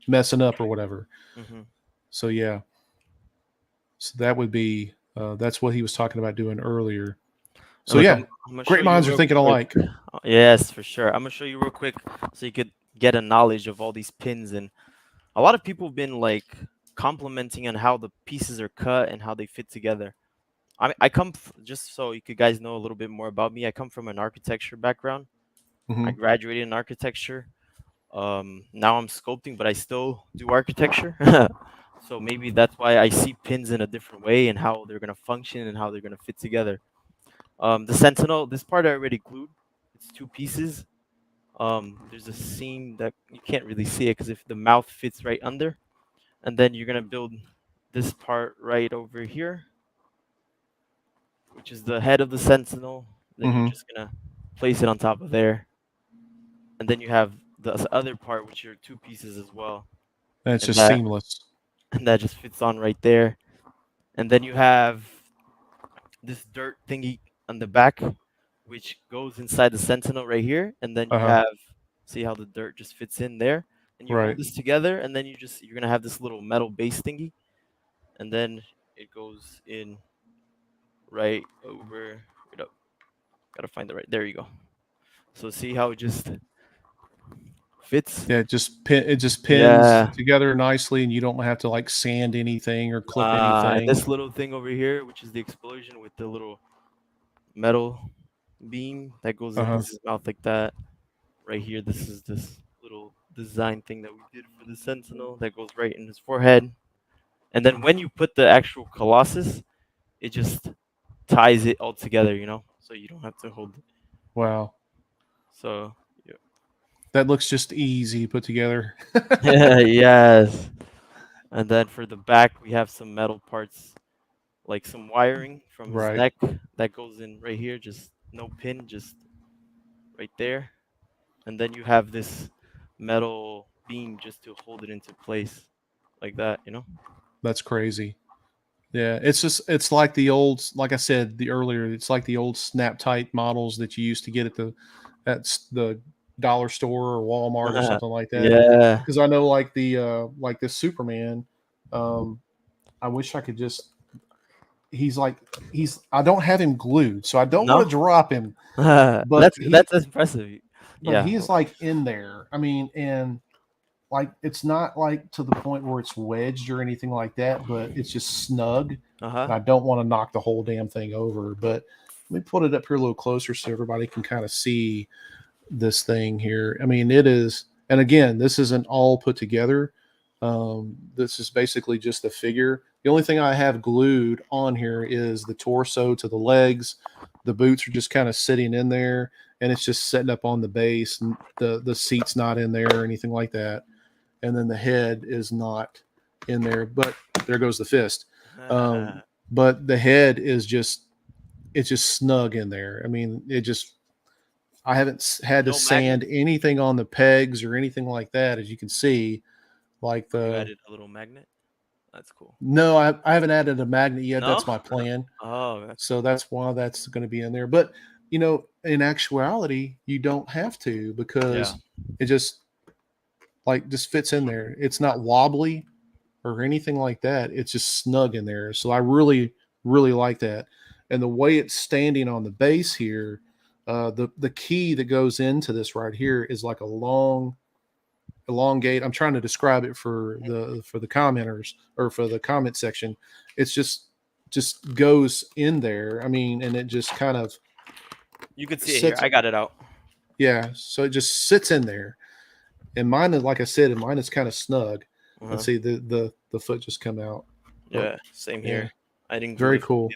messing up or whatever. Hmm. So yeah, so that would be that's what he was talking about doing earlier. And So look, yeah, I'm gonna show great you minds are real thinking quick. alike. Yes, for sure. I'm gonna show you real quick so you could get a knowledge of all these pins. And a lot of people have been like complimenting on how the pieces are cut and how they fit together. Just so you could guys know a little bit more about me. I come from an architecture background. I Hmm. graduated in architecture. Now I'm sculpting, but I still do architecture. So maybe that's why I see pins in a different way and how they're gonna function and how they're gonna fit together. The Sentinel, this part I already glued. It's two pieces. There's a seam that you can't really see it because if the mouth fits right under, and then you're gonna build this part right over here, which is the head of the Sentinel. Then you're Hmm. just gonna place it on top of there, and then you have the other part, which are two pieces as well, And it's and just that seamless. and that just fits on right there. And then you have this dirt thingy on the back, which goes inside the Sentinel right here, and then you Uh-huh. have see how the dirt just fits in there, and you hold Right. this together, and then you're gonna have this little metal base thingy, and then it goes in right over. Wait up, gotta find the right. There you go. So see how it just fits? Yeah, it just pins Yeah. together nicely, and you don't have to like sand anything or clip And anything. this little thing over here, which is the explosion with the little metal beam that goes into Uh-huh. his mouth like that. Right here, this is this little design thing that we did for the Sentinel that goes right in his forehead. And then when you put the actual Colossus, it just ties it all together, so you don't have to hold it. Wow. So, That looks just easy put together. yeah. Yes. And then for the back, we have some metal parts, like some wiring from his Right. neck that goes in right here, just no pin, just right there. And then you have this metal beam just to hold it into place like that. That's crazy. Yeah, it's like the old, like I said the earlier, it's like the old snap tight models that you used to get at the dollar store or Walmart or something like that. Yeah. Because I know like this Superman, um, I wish I could just he's like he's I don't have him glued, so I don't want No? to drop him, but That's impressive. he Yeah. is like in there. I mean, and like it's not like to the point where it's wedged or anything like that, but it's just snug. Uh-huh. And I don't want to knock the whole damn thing over. But let me put it up here a little closer so everybody can kind of see this thing here. I mean, it is, and again, this isn't all put together. This is basically just a figure. The only thing I have glued on here is the torso to the legs. The boots are just kind of sitting in there, and it's just setting up on the base. And the seat's not in there or anything like that. And then the head is not in there. But there goes the fist. Um, but the head is just it's just snug in there. I mean, it just I haven't had to No magnet? sand anything on the pegs or anything like that, as you can see. Like You the added a little magnet? That's cool. no, I haven't added a magnet yet. No? That's my plan. Oh, that's So cool. that's why that's going to be in there. But in actuality, you don't have to Yeah. because it just fits in there. It's not wobbly or anything like that. It's just snug in there. So I really, really like that. And the way it's standing on the base here, the key that goes into this right here is like a long elongate. I'm trying to describe it for the commenters or for the comment section. It's just goes in there. I mean, and it just kind of You could see it here. sits. I got it out. Yeah, so it just sits in there. And mine is like I said, and mine is kind of snug. Let's Uh-huh. see the foot just come out. Oh, Yeah, same yeah, here. I didn't glue very the foot cool.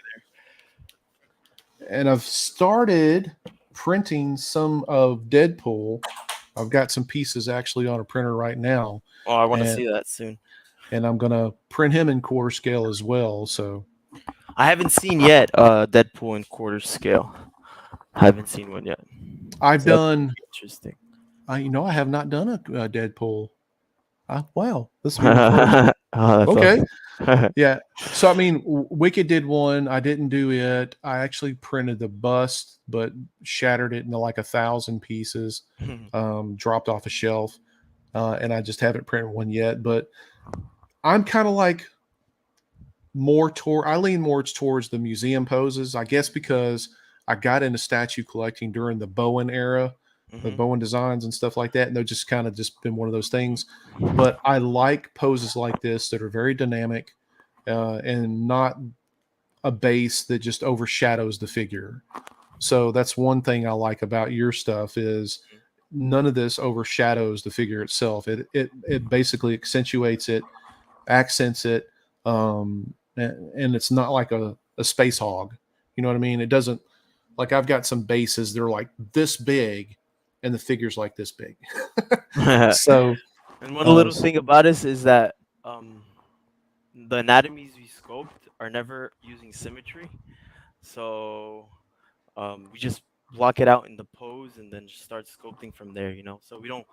And I've started printing some of Deadpool. I've got some pieces actually on a printer right now, Oh, I want to and see that soon. I'm gonna print him in quarter scale as well. So I haven't seen yet Deadpool in quarter scale. I haven't seen one yet. I've So that's done. interesting. I have not done a Deadpool. Wow, this will be my first. Oh, that's Okay, awesome. yeah. So I mean, Wicked did one. I didn't do it. I actually printed the bust, but shattered it into like 1,000 pieces. Dropped off a shelf, and I just haven't printed one yet. But I'm kind of like I lean more towards the museum poses, I guess, because I got into statue collecting during the Bowen era, the Hmm. Bowen designs and stuff like that, and they've just kind of just been one of those things. But I like poses like this that are very dynamic, and not a base that just overshadows the figure. So that's one thing I like about your stuff is none of this overshadows the figure itself. It basically accentuates it, accents it, and it's not like a space hog. You know what I mean? It doesn't, like, I've got some bases they're like this big, and the figure's like this big. So, And one uh, little thing about this is that um, the anatomies we sculpt are never using symmetry. So we just block it out in the pose and then just start sculpting from there, you know? So we don't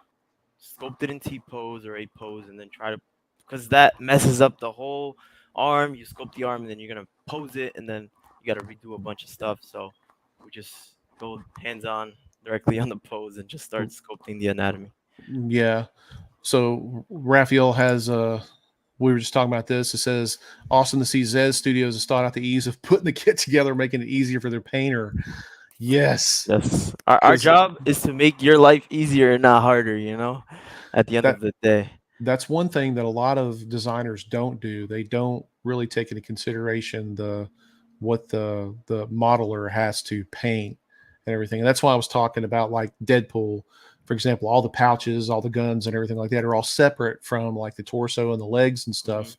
sculpt it in T pose or A pose and then try to, because that messes up the whole arm. You sculpt the arm and then you're going to pose it and then you got to redo a bunch of stuff. So we just go hands on directly on the pose and just start sculpting the anatomy. yeah. So Raphael has we were just talking about this. It says awesome to see ZEZ Studios has thought out the ease of putting the kit together, making it easier for their painter. Yes, Yes. Our because job is to make your life easier and not harder, you know, at the end that of the day. that's one thing that a lot of designers don't do. They don't really take into consideration what the modeler has to paint and everything. And that's why I was talking about like Deadpool, for example, all the pouches, all the guns and everything like that are all separate from like the torso and the legs and Hmm. stuff.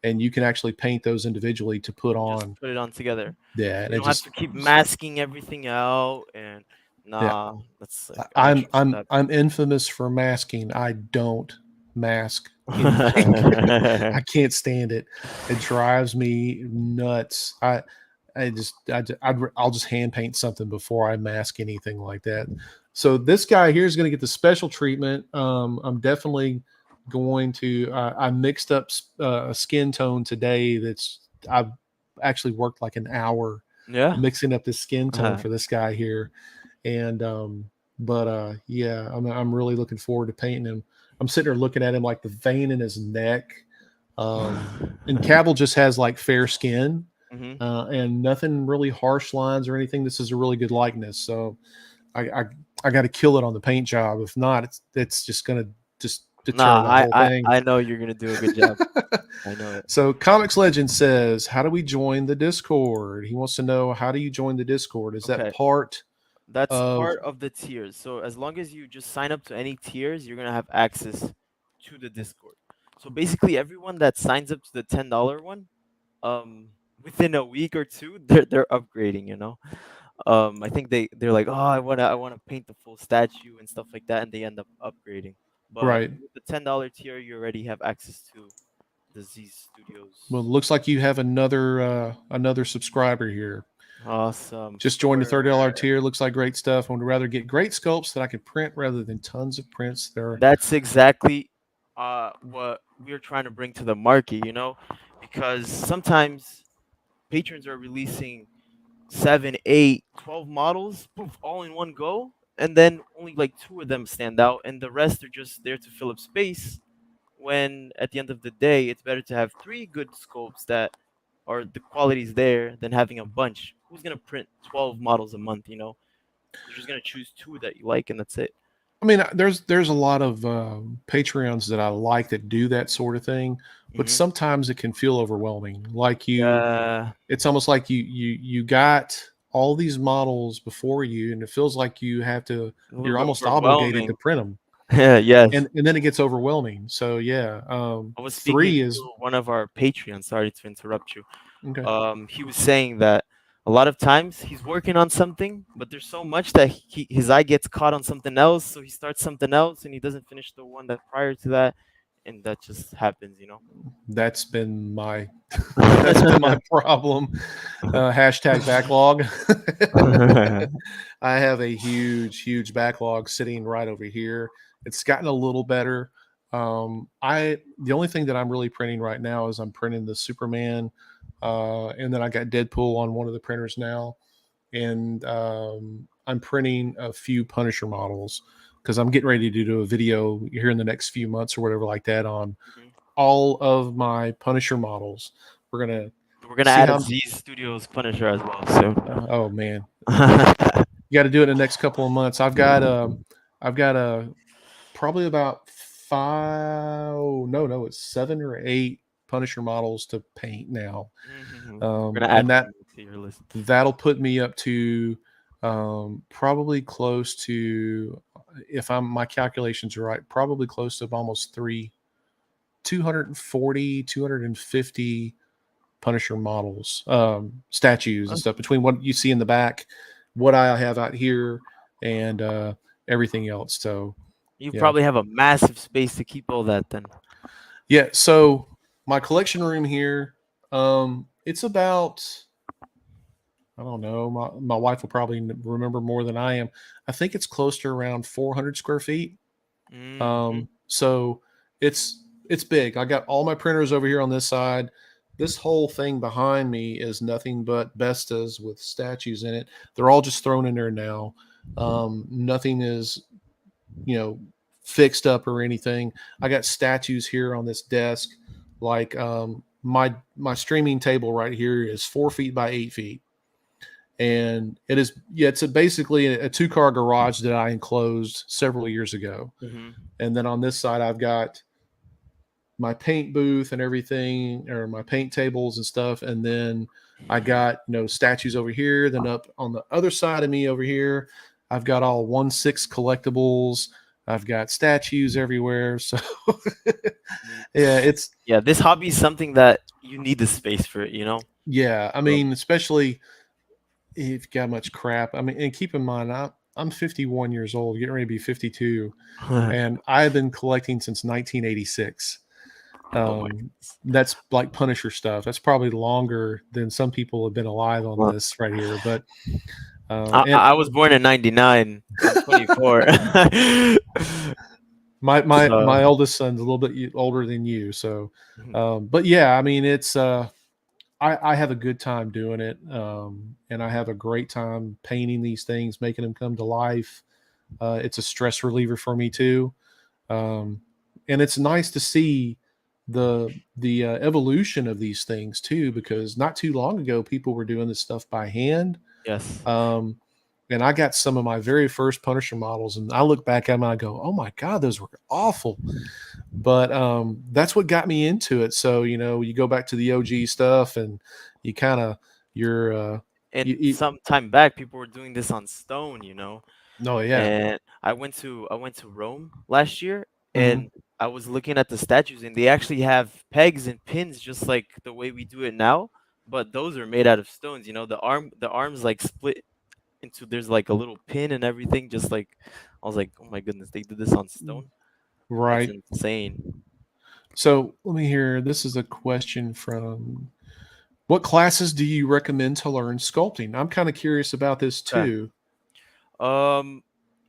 And you can actually paint those individually to put Just on. put it on together. Yeah, So and you it don't have just to keep masking everything out and yeah. nah, that's like an I'm extra I'm step. I'm infamous for masking. I don't mask anything. I can't stand it. It drives me nuts. I'll just hand paint something before I mask anything like that. So this guy here is going to get the special treatment. I'm definitely going to. I mixed up a skin tone today. I've actually worked like an hour Yeah. mixing up this skin tone Uh-huh. for this guy here, and but yeah, I'm really looking forward to painting him. I'm sitting there looking at him like the vein in his neck. And Cavill just has like fair skin, Hmm. and nothing really harsh lines or anything. This is a really good likeness. So I I, I got to kill it on the paint job. If not, it's just gonna just deter Nah, the whole thing. I know you're gonna do a good job. I know it. So Comics Legend says, "How do we join the Discord?" He wants to know, how do you join the Discord? Is that Okay. part That's of part of the tiers. So as long as you just sign up to any tiers, you're gonna have access to the Discord. So basically, everyone that signs up to the $10 one, um, within a week or two, they're upgrading. You know, I think they're like, oh, I wanna paint the full statue and stuff like that, and they end up upgrading. But right? with the $10 tier, you already have access to the Z Well, Studios. it looks like you have another subscriber here. Awesome. Just joined the $30 For tier. Looks like great stuff. I would rather get great sculpts that I can print rather than tons of prints. There, That's exactly what we're trying to bring to the market, you know, because sometimes patrons are releasing 7, 8, 12 models, poof, all in one go, and then only like two of them stand out, and the rest are just there to fill up space. When at the end of the day, it's better to have three good scopes that are the quality's there than having a bunch. Who's gonna print 12 models a month? You know, you're just gonna choose two that you like, and that's it. I mean, there's a lot of Patreons that I like that do that sort of thing, but Hmm. sometimes it can feel overwhelming. Like Yeah, it's almost like you got all these models before you, and it feels like a little you're bit almost obligated to overwhelming. print them, Yes. and then it gets overwhelming. So yeah, I was speaking three to is one of our Patreons. Sorry to interrupt you. okay. He was saying that a lot of times he's working on something, but there's so much that his eye gets caught on something else, so he starts something else and he doesn't finish the one that prior to that, and that just happens, you know. That's been my that's been my problem. Hashtag backlog. I have a huge backlog sitting right over here. It's gotten a little better. I the only thing that I'm really printing right now is I'm printing the Superman, and then I got Deadpool on one of the printers now, and I'm printing a few Punisher models because I'm getting ready to do a video here in the next few months or whatever like that on Mhm. all of my Punisher models. We're gonna We're gonna see add a how. Z Studios Punisher as well soon. Oh man, you got to do it in the next couple of months. I've got a probably about five. Oh, no, it's 7 or 8 Punisher models to paint now, Mhm. We're gonna add and one to your list. that'll put me up to probably close to, if I'm my calculations are right, probably close to almost 240, 250 Punisher models, statues and stuff between what you see in the back, what I have out here, and everything else. So You yeah, probably have a massive space to keep all that then. yeah. So my collection room here, it's about, I don't know. My wife will probably remember more than I am. I think it's close to around 400 square feet. Hmm. So it's big. I got all my printers over here on this side. This whole thing behind me is nothing but Bestas with statues in it. They're all just thrown in there now. Nothing is, you know, fixed up or anything. I got statues here on this desk. Like my streaming table right here is 4 feet by 8 feet, and it is, yeah, it's basically a 2-car garage that I enclosed several years ago. Hmm. And then on this side, I've got my paint booth and everything, or my paint tables and stuff. And then I got, statues over here. Then up on the other side of me over here, I've got all 1/6 collectibles. I've got statues everywhere. So yeah, it's, Yeah, this hobby is something that you need the space for it, you know. yeah. I Um, mean, especially if you've got much crap. I mean, and keep in mind, I'm 51 years old, getting ready to be 52, and I've been collecting since 1986. oh my Um, that's like Punisher stuff. That's probably longer than some people have been alive on God. this right here. But and I was born in '99. I'm 24. my So, oldest son's a little bit older than you. So, mhm. but yeah, I mean, it's I have a good time doing it, and I have a great time painting these things, making them come to life. It's a stress reliever for me too, um, and it's nice to see the evolution of these things too, because not too long ago people were doing this stuff by hand. Yes. um, and I got some of my very first Punisher models, and I look back at them and I go, oh my god, those were awful. But that's what got me into it. So you go back to the OG stuff, and you kind of you're And you some time back, people were doing this on stone, you know. oh yeah. And I went to Rome last year, Hmm. and I was looking at the statues, and they actually have pegs and pins just like the way we do it now, but those are made out of stones. You know, the arms like split into, there's like a little pin and everything. Just like, I was like, oh my goodness, they did this on stone. That's Right. insane. So let me hear. This is a question from, what classes do you recommend to learn sculpting? I'm kind of curious about this Okay. too. Um,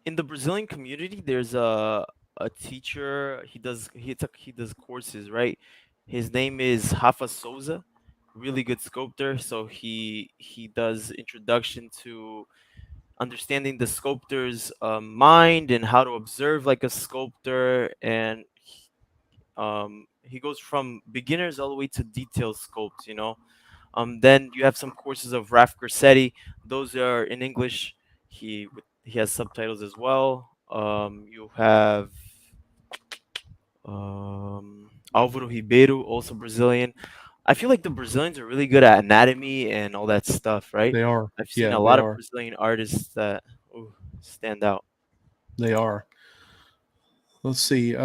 in the Brazilian community, there's a teacher. He does courses, right? His name is Rafa Souza, really good sculptor. So he does introduction to understanding the sculptor's mind and how to observe like a sculptor, and he goes from beginners all the way to detail sculpt. You know, then you have some courses of Raf Grassetti. Those are in English. He has subtitles as well. You have Álvaro Ribeiro, also Brazilian. I feel like the Brazilians are really good at anatomy and all that stuff, right? They are. I've seen Yeah, a they lot of are. Brazilian artists that stand out. They are. Let's see.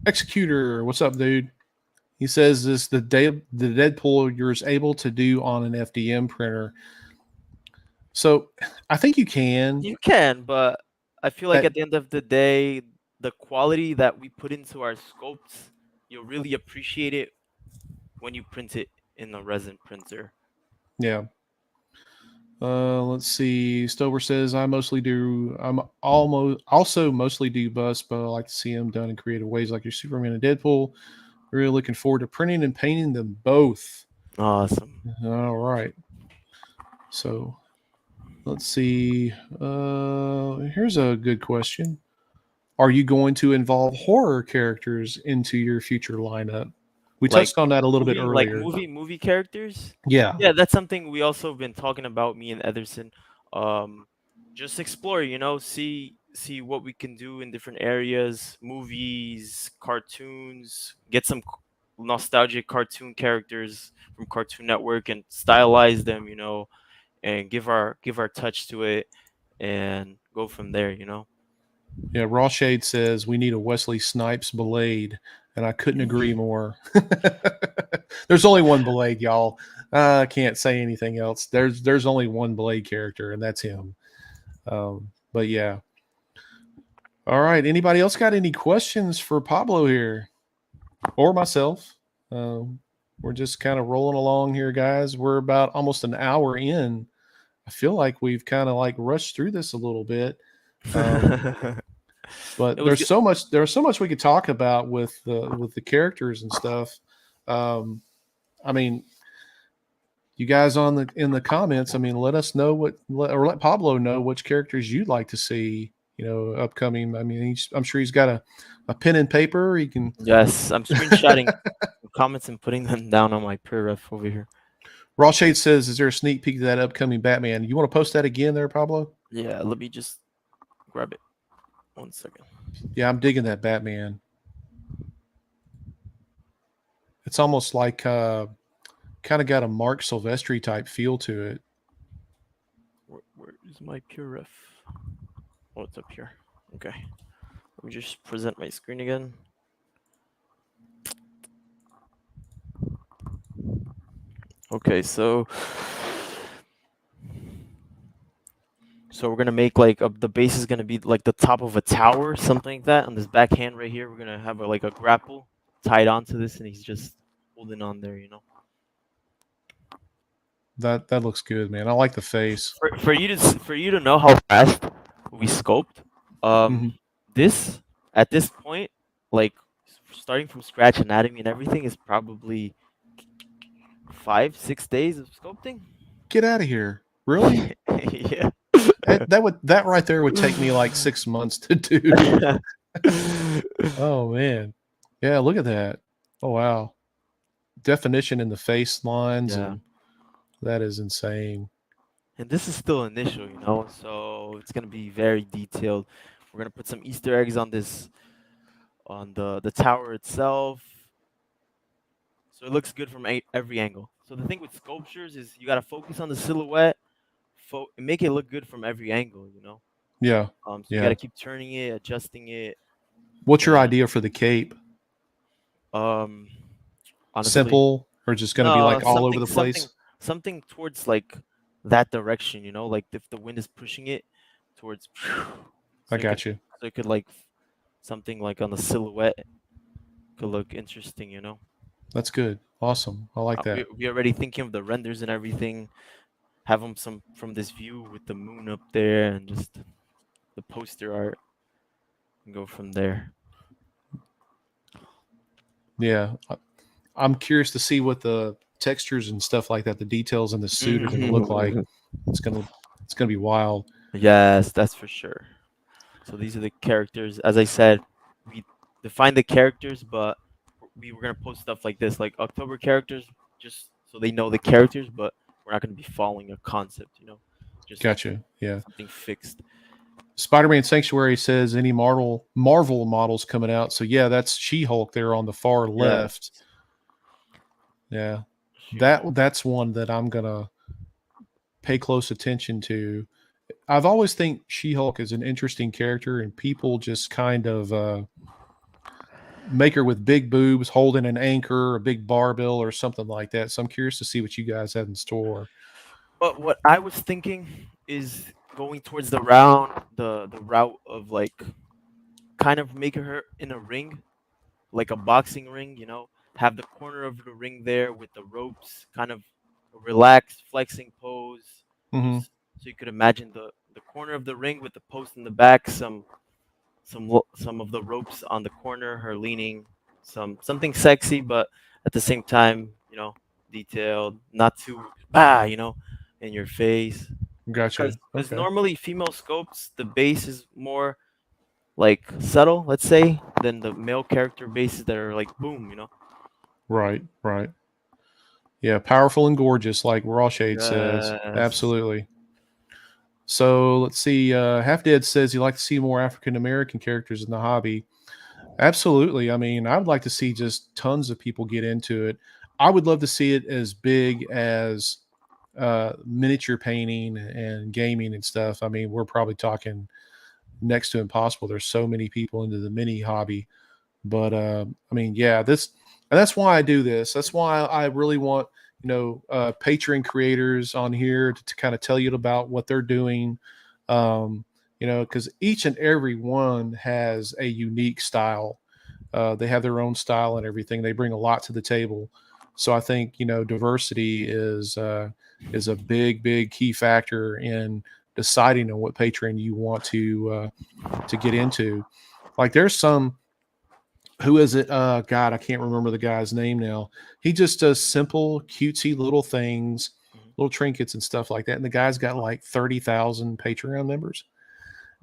Executor, what's up, dude? He says, "Is the Deadpool you're able to do on an FDM printer?" So I think you can. You can, but I feel like At, at the end of the day, the quality that we put into our sculpts, you'll really appreciate it when you print it in a resin printer. Yeah. Let's see. Stover says I mostly do. I'm almost also mostly do bust, but I like to see them done in creative ways, like your Superman and Deadpool. Really looking forward to printing and painting them both. Awesome. All right. So let's see. Here's a good question. Are you going to involve horror characters into your future lineup? We Like touched on that a little bit like earlier. movie characters. Yeah. Yeah, that's something we also been talking about, me and Ederson. Um, just explore, see what we can do in different areas, movies, cartoons, get some nostalgic cartoon characters from Cartoon Network and stylize them, and give our touch to it and go from there. Yeah, Raw Shade says we need a Wesley Snipes blade, and I couldn't agree more. There's only one blade, y'all. I can't say anything else. There's only one blade character, and that's him. But yeah. All right. Anybody else got any questions for Pablo here or myself? Um, we're just kind of rolling along here, guys. We're about almost an hour in. I feel like we've kind of like rushed through this a little bit. It But was good. there's so much we could talk about with the characters and stuff. Um, I mean, you guys in the comments, I mean, let us know or let Pablo know which characters you'd like to see, upcoming. I mean, I'm sure he's got a pen and paper. He can. Yes, I'm screenshotting comments and putting them down on my prayer ref over here. Raw Shade says, "Is there a sneak peek of that upcoming Batman? You want to post that again, there, Pablo?" Yeah, let me just grab it. 1 second. Yeah, I'm digging that Batman. It's almost like kind of got a Mark Silvestri type feel to it. Where is my pure ref? Oh, it's up here. Okay. Let me just present my screen again. Okay, so we're gonna make like the base is gonna be like the top of a tower, something like that. On this back hand right here, we're gonna have like a grapple tied onto this, and he's just holding on there. That looks good, man. I like the face. For you to know how fast we scoped, Mm-hmm. this at this point, like starting from scratch, anatomy and everything is probably 5-6 days of sculpting. Get out of here! Really? Yeah. That right there would take me like 6 months to do. Oh man, yeah. Look at that. Oh wow, definition in the face lines, Yeah. and that is insane. And this is still initial, so it's gonna be very detailed. We're gonna put some Easter eggs on this, on the tower itself, so it looks good from every angle. So the thing with sculptures is you gotta focus on the silhouette, and make it look good from every angle. Yeah, So you yeah. gotta keep turning it, adjusting it, What's your and idea for the cape? um, honestly, Simple, or just going to be no, like all over something, the something, place? something towards like that direction. Like if the wind is pushing it towards, I so it could, got you. so it could like something like on the silhouette could look interesting. That's good. Awesome. I like We that. we already thinking of the renders and everything. Have them some from this view with the moon up there and just the poster art, and go from there. Yeah, I'm curious to see what the textures and stuff like that, the details in the suit are going to look like. It's gonna it's gonna be wild. Yes, that's for sure. So these are the characters. As I said, we defined the characters, but we were gonna post stuff like this, like October characters, just so they know the characters, but we're not gonna be following a concept. Just Gotcha. Yeah. something fixed. Spider-Man Sanctuary says any Marvel models coming out. So yeah, that's She-Hulk there on the far Yeah. left. Yeah. Shoot. That's one that I'm gonna pay close attention to. I've always think She-Hulk is an interesting character, and people just kind of make her with big boobs holding an anchor, a big barbell, or something like that. So I'm curious to see what you guys have in store. But what I was thinking is going towards the route of like kind of make her in a ring, like a boxing ring, have the corner of the ring there with the ropes, kind of a relaxed flexing pose. Hmm. Just so you could imagine the corner of the ring with the post in the back, some of the ropes on the corner, her leaning, something sexy, but at the same time, detailed, not too in your face. Gotcha. Because Okay. normally female sculpts, the base is more like subtle, let's say, than the male character bases that are like boom. Right. Right. Yeah. Powerful and gorgeous, like Raw Shade says. Yes. Absolutely. So let's see. Half Dead says you like to see more African American characters in the hobby. Absolutely. I mean, I would like to see just tons of people get into it. I would love to see it as big as miniature painting and gaming and stuff. I mean, we're probably talking next to impossible. There's so many people into the mini hobby. But I mean, yeah, this and that's why I do this. That's why I really want Patreon creators on here to kind of tell you about what they're doing. Um, because each and every one has a unique style. They have their own style and everything. They bring a lot to the table. So I think diversity is a big, big key factor in deciding on what Patreon you want to get into. Like there's some who is it? God, I can't remember the guy's name now. He just does simple, cutesy little things, Mhm. little trinkets and stuff like that. And the guy's got like 30,000 Patreon members.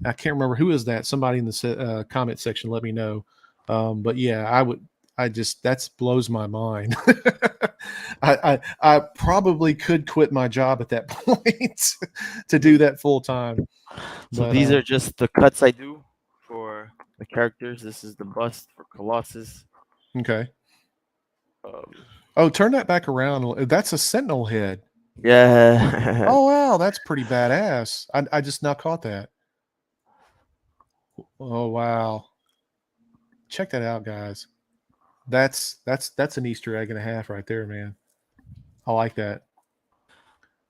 I can't remember who is that. Somebody in the comment section, let me know. But yeah, I would. I just that blows my mind. I probably could quit my job at that point to do that full time. So But these are just the cuts I do for the characters. This is the bust for Colossus. okay. Um, Oh, turn that back around. That's a Sentinel head. yeah. Oh wow, that's pretty badass. I just now caught that. Oh wow, check that out, guys. That's an Easter egg and a half right there, man. I like that.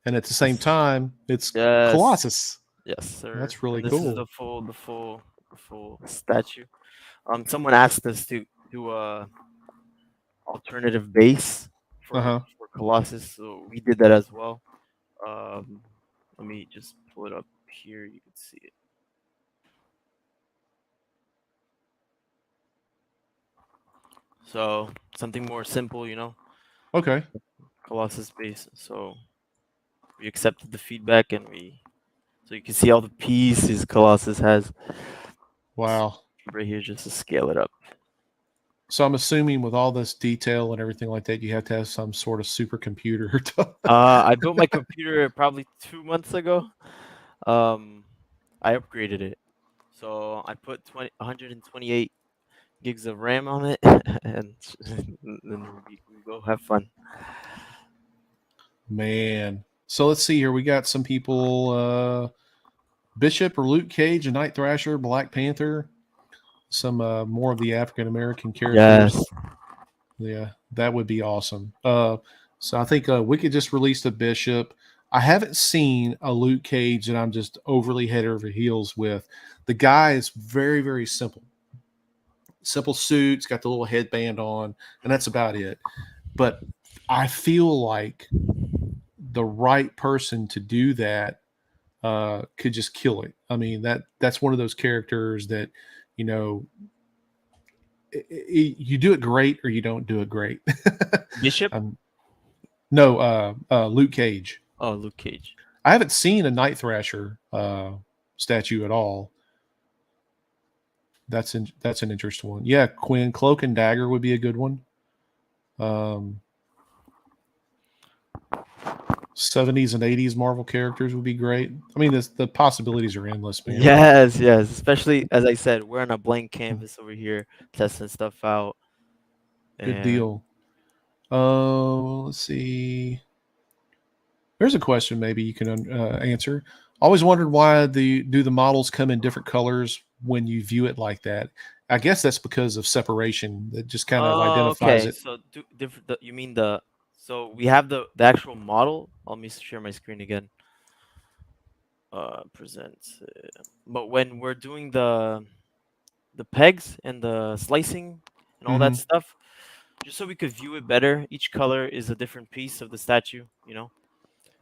And at the same Yes. time, it's Yes. Colossus. Yes, sir. That's really And this is cool. the full statue. Someone asked us to do a alternative base Uh huh. for Colossus, so we did that as well. Um, Let me just pull it up here. You can see it. So something more simple, Okay. Colossus base. So we accepted the feedback, and so you can see all the pieces Colossus has Wow. right here, just to scale it up. So I'm assuming with all this detail and everything like that, you have to have some sort of supercomputer. I built my computer probably 2 months ago. Um, I upgraded it, so I put 128 gigs of RAM on it, and then we go have fun. Man. So let's see here. We got some people Bishop or Luke Cage, a Night Thrasher, Black Panther, some more of the African American characters. Yes. Yeah, that would be awesome. So I think Wicked just released a Bishop. I haven't seen a Luke Cage that I'm just overly head over heels with. The guy is very, very simple. Simple suits, got the little headband on, and that's about it. But I feel like the right person to do that could just kill it. I mean that's one of those characters that you know you do it great or you don't do it great. Bishop. um, no, Luke Cage. Oh, Luke Cage. I haven't seen a Night Thrasher statue at all. That's an interesting one. Yeah, Quinn Cloak and Dagger would be a good one. Um, 70s and 80s Marvel characters would be great. I mean, the possibilities are endless, man. Yes, yes. Especially as I said, we're on a blank canvas over here, testing stuff out, Good and deal. Let's see. There's a question maybe you can answer. Always wondered why the models come in different colors when you view it like that. I guess that's because of separation that just kind of oh, identifies okay. it. So different. You mean So we have the actual model. Let me share my screen again. Present. But when we're doing the pegs and the slicing and all that Mm-hmm. stuff, just so we could view it better. Each color is a different piece of the statue, you know.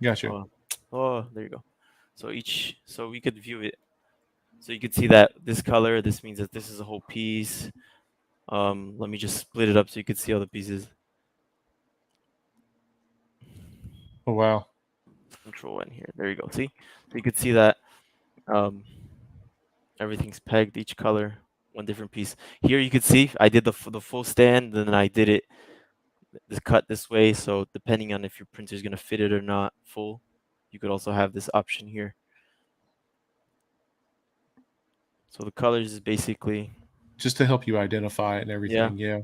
Gotcha. Oh, oh, there you go. So we could view it. So you could see that this color, this means that this is a whole piece. Let me just split it up so you could see all the pieces. Oh wow. Control N here. There you go. See, so you could see that um, everything's pegged, each color, one different piece. Here you could see I did the full stand, and then I did it this cut this way. So depending on if your printer is gonna fit it or not full, you could also have this option here. So the colors is basically, Just to help you identify it and yeah. everything. Yeah.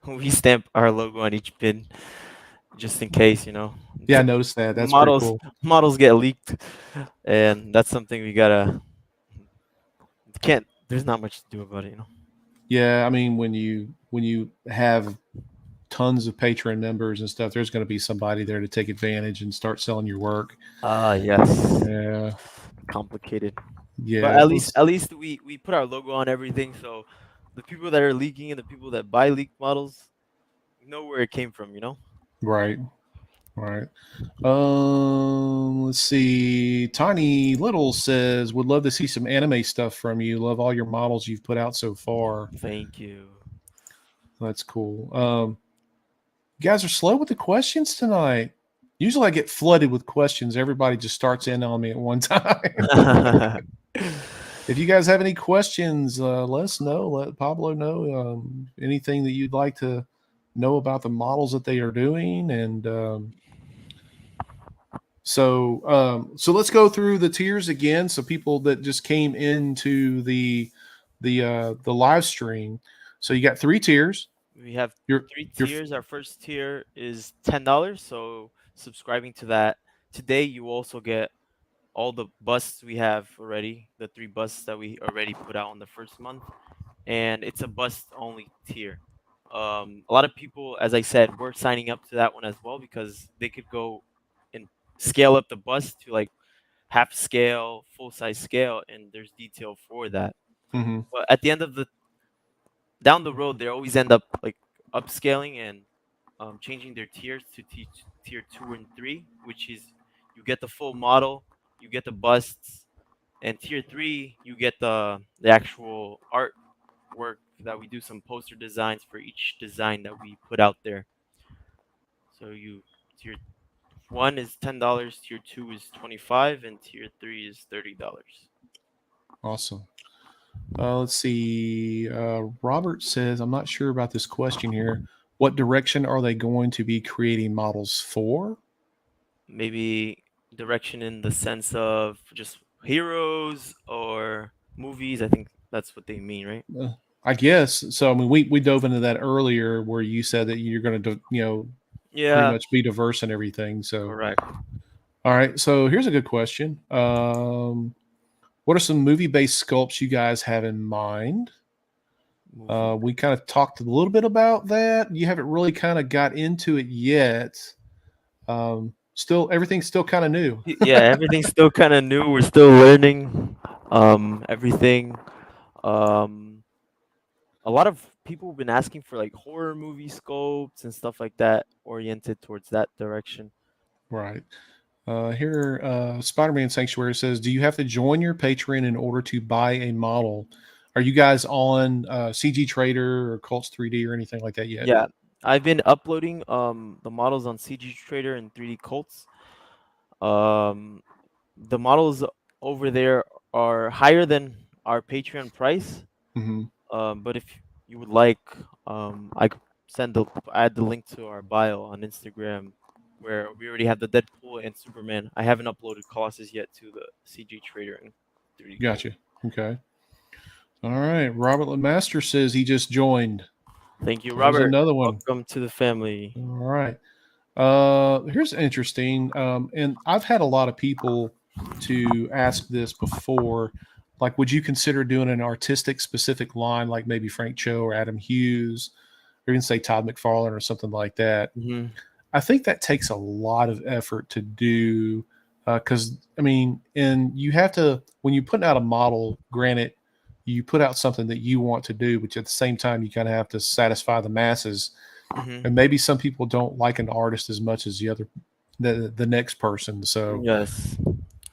We stamp our logo on each pin just in case, you know. Yeah, I noticed that. That's pretty Models cool. models get leaked, and that's something we gotta can't. There's not much to do about it, you know. Yeah, I mean when you have tons of Patreon members and stuff, there's going to be somebody there to take advantage and start selling your work. Ah, yes. Yeah, Complicated. But yeah. at least we put our logo on everything, so the people that are leaking and the people that buy leaked models know where it came from, you know. Right, right. Let's see. Tiny Little says, "Would love to see some anime stuff from you. Love all your models you've put out so far. Thank you. That's cool. You guys are slow with the questions tonight. Usually, I get flooded with questions. Everybody just starts in on me at one time." If you guys have any questions, let us know. Let Pablo know anything that you'd like to know about the models that they are doing. And so let's go through the tiers again. So people that just came into the live stream. So you got 3 tiers. We have Your three your tiers. Our first tier is $10. So subscribing to that today, you also get all the busts we have already, the 3 busts that we already put out on the first month, and it's a bust only tier. A lot of people, as I said, were signing up to that one as well because they could go and scale up the bust to like half scale, full size scale, and there's detail for that. mhm. But at the end of the down the road, they always end up like upscaling and changing their tiers to tier 2 and 3, which is you get the full model, you get the busts, and tier 3 you get the actual artwork that we do some poster designs for each design that we put out there. So you tier 1 is $10, tier 2 is 25, and tier 3 is $30. Awesome. Let's see. Robert says, I'm not sure about this question here. What direction are they going to be creating models for? Maybe direction in the sense of just heroes or movies. I think that's what they mean, right? Uh, I guess so. I mean, we dove into that earlier, where you said that you're going to, pretty Yeah, much be diverse and everything. So, correct. all right. So here's a good question. What are some movie-based sculpts you guys have in mind? Movie. We kind of talked a little bit about that. You haven't really kind of got into it yet. Still, everything's still kind of new. Yeah, everything's still kind of new. We're still learning everything. Um, a lot of people have been asking for like horror movie scopes and stuff like that, oriented towards that direction. Right. Here, Spider-Man Sanctuary says, "Do you have to join your Patreon in order to buy a model? Are you guys on CG Trader or Cults 3D or anything like that yet?" Yeah, I've been uploading the models on CG Trader and 3D Cults. Um, the models over there are higher than our Patreon price. Hmm. But if you would like, I could add the link to our bio on Instagram, where we already have the Deadpool and Superman. I haven't uploaded Colossus yet to the CG Trader and 3D Cult. Gotcha. Okay. All right. Robert Lemaster says he just joined. Thank you, There's Robert. another one. Welcome to the family. All right. Here's interesting. And I've had a lot of people to ask this before. Like, would you consider doing an artistic specific line, like maybe Frank Cho or Adam Hughes, or even say Todd McFarlane or something like that? Hmm. I think that takes a lot of effort to do because I mean, and you have to when you're putting out a model. Granted, you put out something that you want to do, but at the same time, you kind of have to satisfy the masses. And maybe some people don't like an artist as much as the next person. So Yes.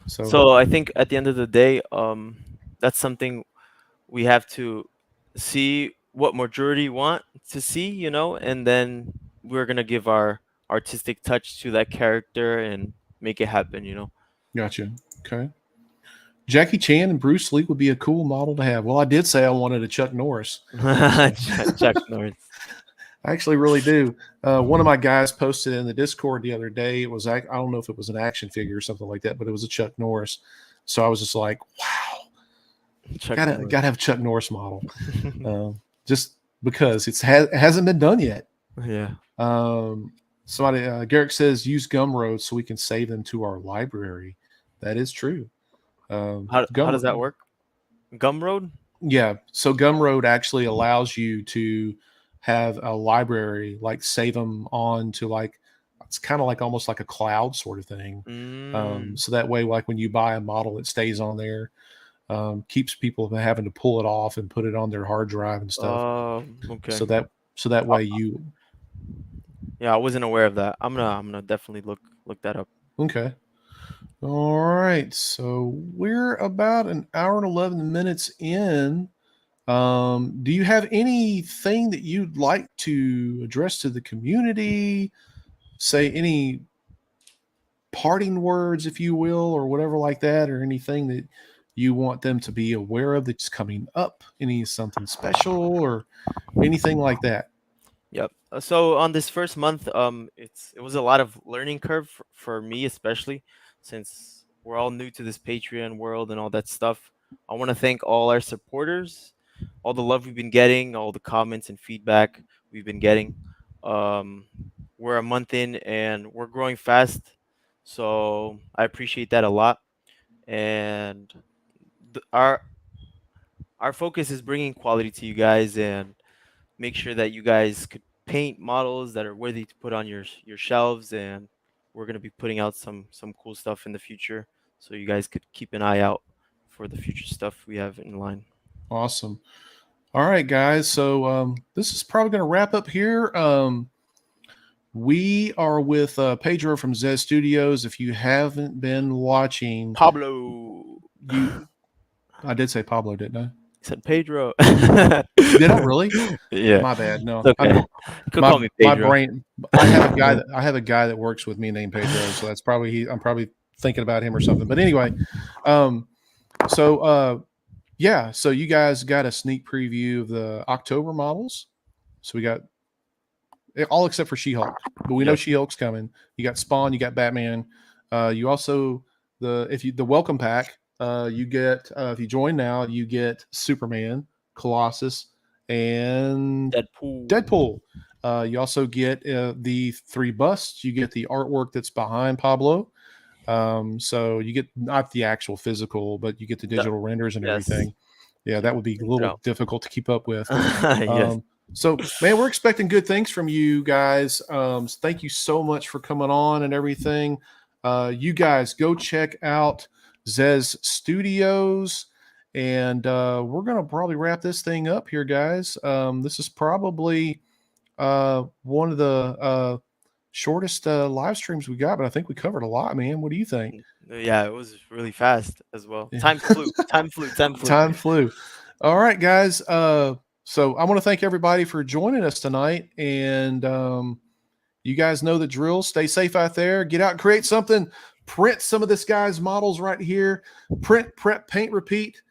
so So I think at the end of the day, that's something we have to see what majority want to see, and then we're gonna give our artistic touch to that character and make it happen. gotcha. Okay. Jackie Chan and Bruce Lee would be a cool model to have. Well, I did say I wanted a Chuck Norris. So Chuck Norris. I actually really do. One of my guys posted in the Discord the other day. It was I don't know if it was an action figure or something like that, but it was a Chuck Norris. So I was just like, wow, Chuck gotta Norris. gotta have a Chuck Norris model, just because it hasn't been done yet. Yeah. Somebody Garrick says use Gumroad so we can save them to our library. That is true. How does that work? Gumroad? Yeah. So Gumroad actually allows you to have a library, like save them on to like, it's kind of like almost like a cloud sort of thing. Mm. So that way, like when you buy a model, it stays on there, keeps people from having to pull it off and put it on their hard drive and stuff. Okay. So that way you. Yeah, I wasn't aware of that. I'm gonna definitely look that up. Okay. All right. So we're about an hour and 11 minutes in. Do you have anything that you'd like to address to the community? Say any parting words, if you will, or whatever like that, or anything that you want them to be aware of that's coming up? Any something special or anything like that? Yep. So on this first month, it was a lot of learning curve for me, especially since we're all new to this Patreon world and all that stuff. I want to thank all our supporters, all the love we've been getting, all the comments and feedback we've been getting. Um, we're a month in and we're growing fast, so I appreciate that a lot. And th- our our focus is bringing quality to you guys and make sure that you guys could paint models that are worthy to put on your shelves, and we're going to be putting out some cool stuff in the future, so you guys could keep an eye out for the future stuff we have in line. Awesome. All right, guys. So this is probably going to wrap up here. We are with Pedro from ZEZ Studios. If you haven't been watching, Pablo. I did say Pablo, didn't I? Said Pedro. Did I really? Yeah. My bad. No, It's okay. Could call me my Pedro. brain. I have a guy that works with me named Pedro, so that's probably I'm probably thinking about him or something. But anyway, yeah. So you guys got a sneak preview of the October models. So we got all except for She-Hulk, but we know Yes. She-Hulk's coming. You got Spawn, you got Batman. You also the welcome pack. You get if you join now, you get Superman, Colossus, and Deadpool. You also get the 3 busts. You get the artwork that's behind Pablo. So you get not the actual physical, but you get the digital renders and Yes. everything. Yeah, that would be a little difficult to keep up with. Yes. So, man, we're expecting good things from you guys. Thank you so much for coming on and everything. You guys go check out ZEZ Studios, and we're going to probably wrap this thing up here, guys. This is probably one of the shortest live streams we got, but I think we covered a lot, man. What do you think? Yeah, it was really fast as well. Yeah. Time flew. Time flew. Time flew. Time flew. All right, guys. So I want to thank everybody for joining us tonight. And you guys know the drill. Stay safe out there. Get out and create something. Print some of this guy's models right here. Print, prep, paint, repeat.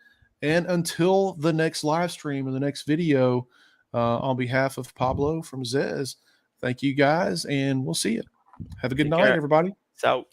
And until the next live stream or the next video, on behalf of Pablo from ZEZ, thank you guys, and we'll see you. Have a good Take night, care. everybody. It's out.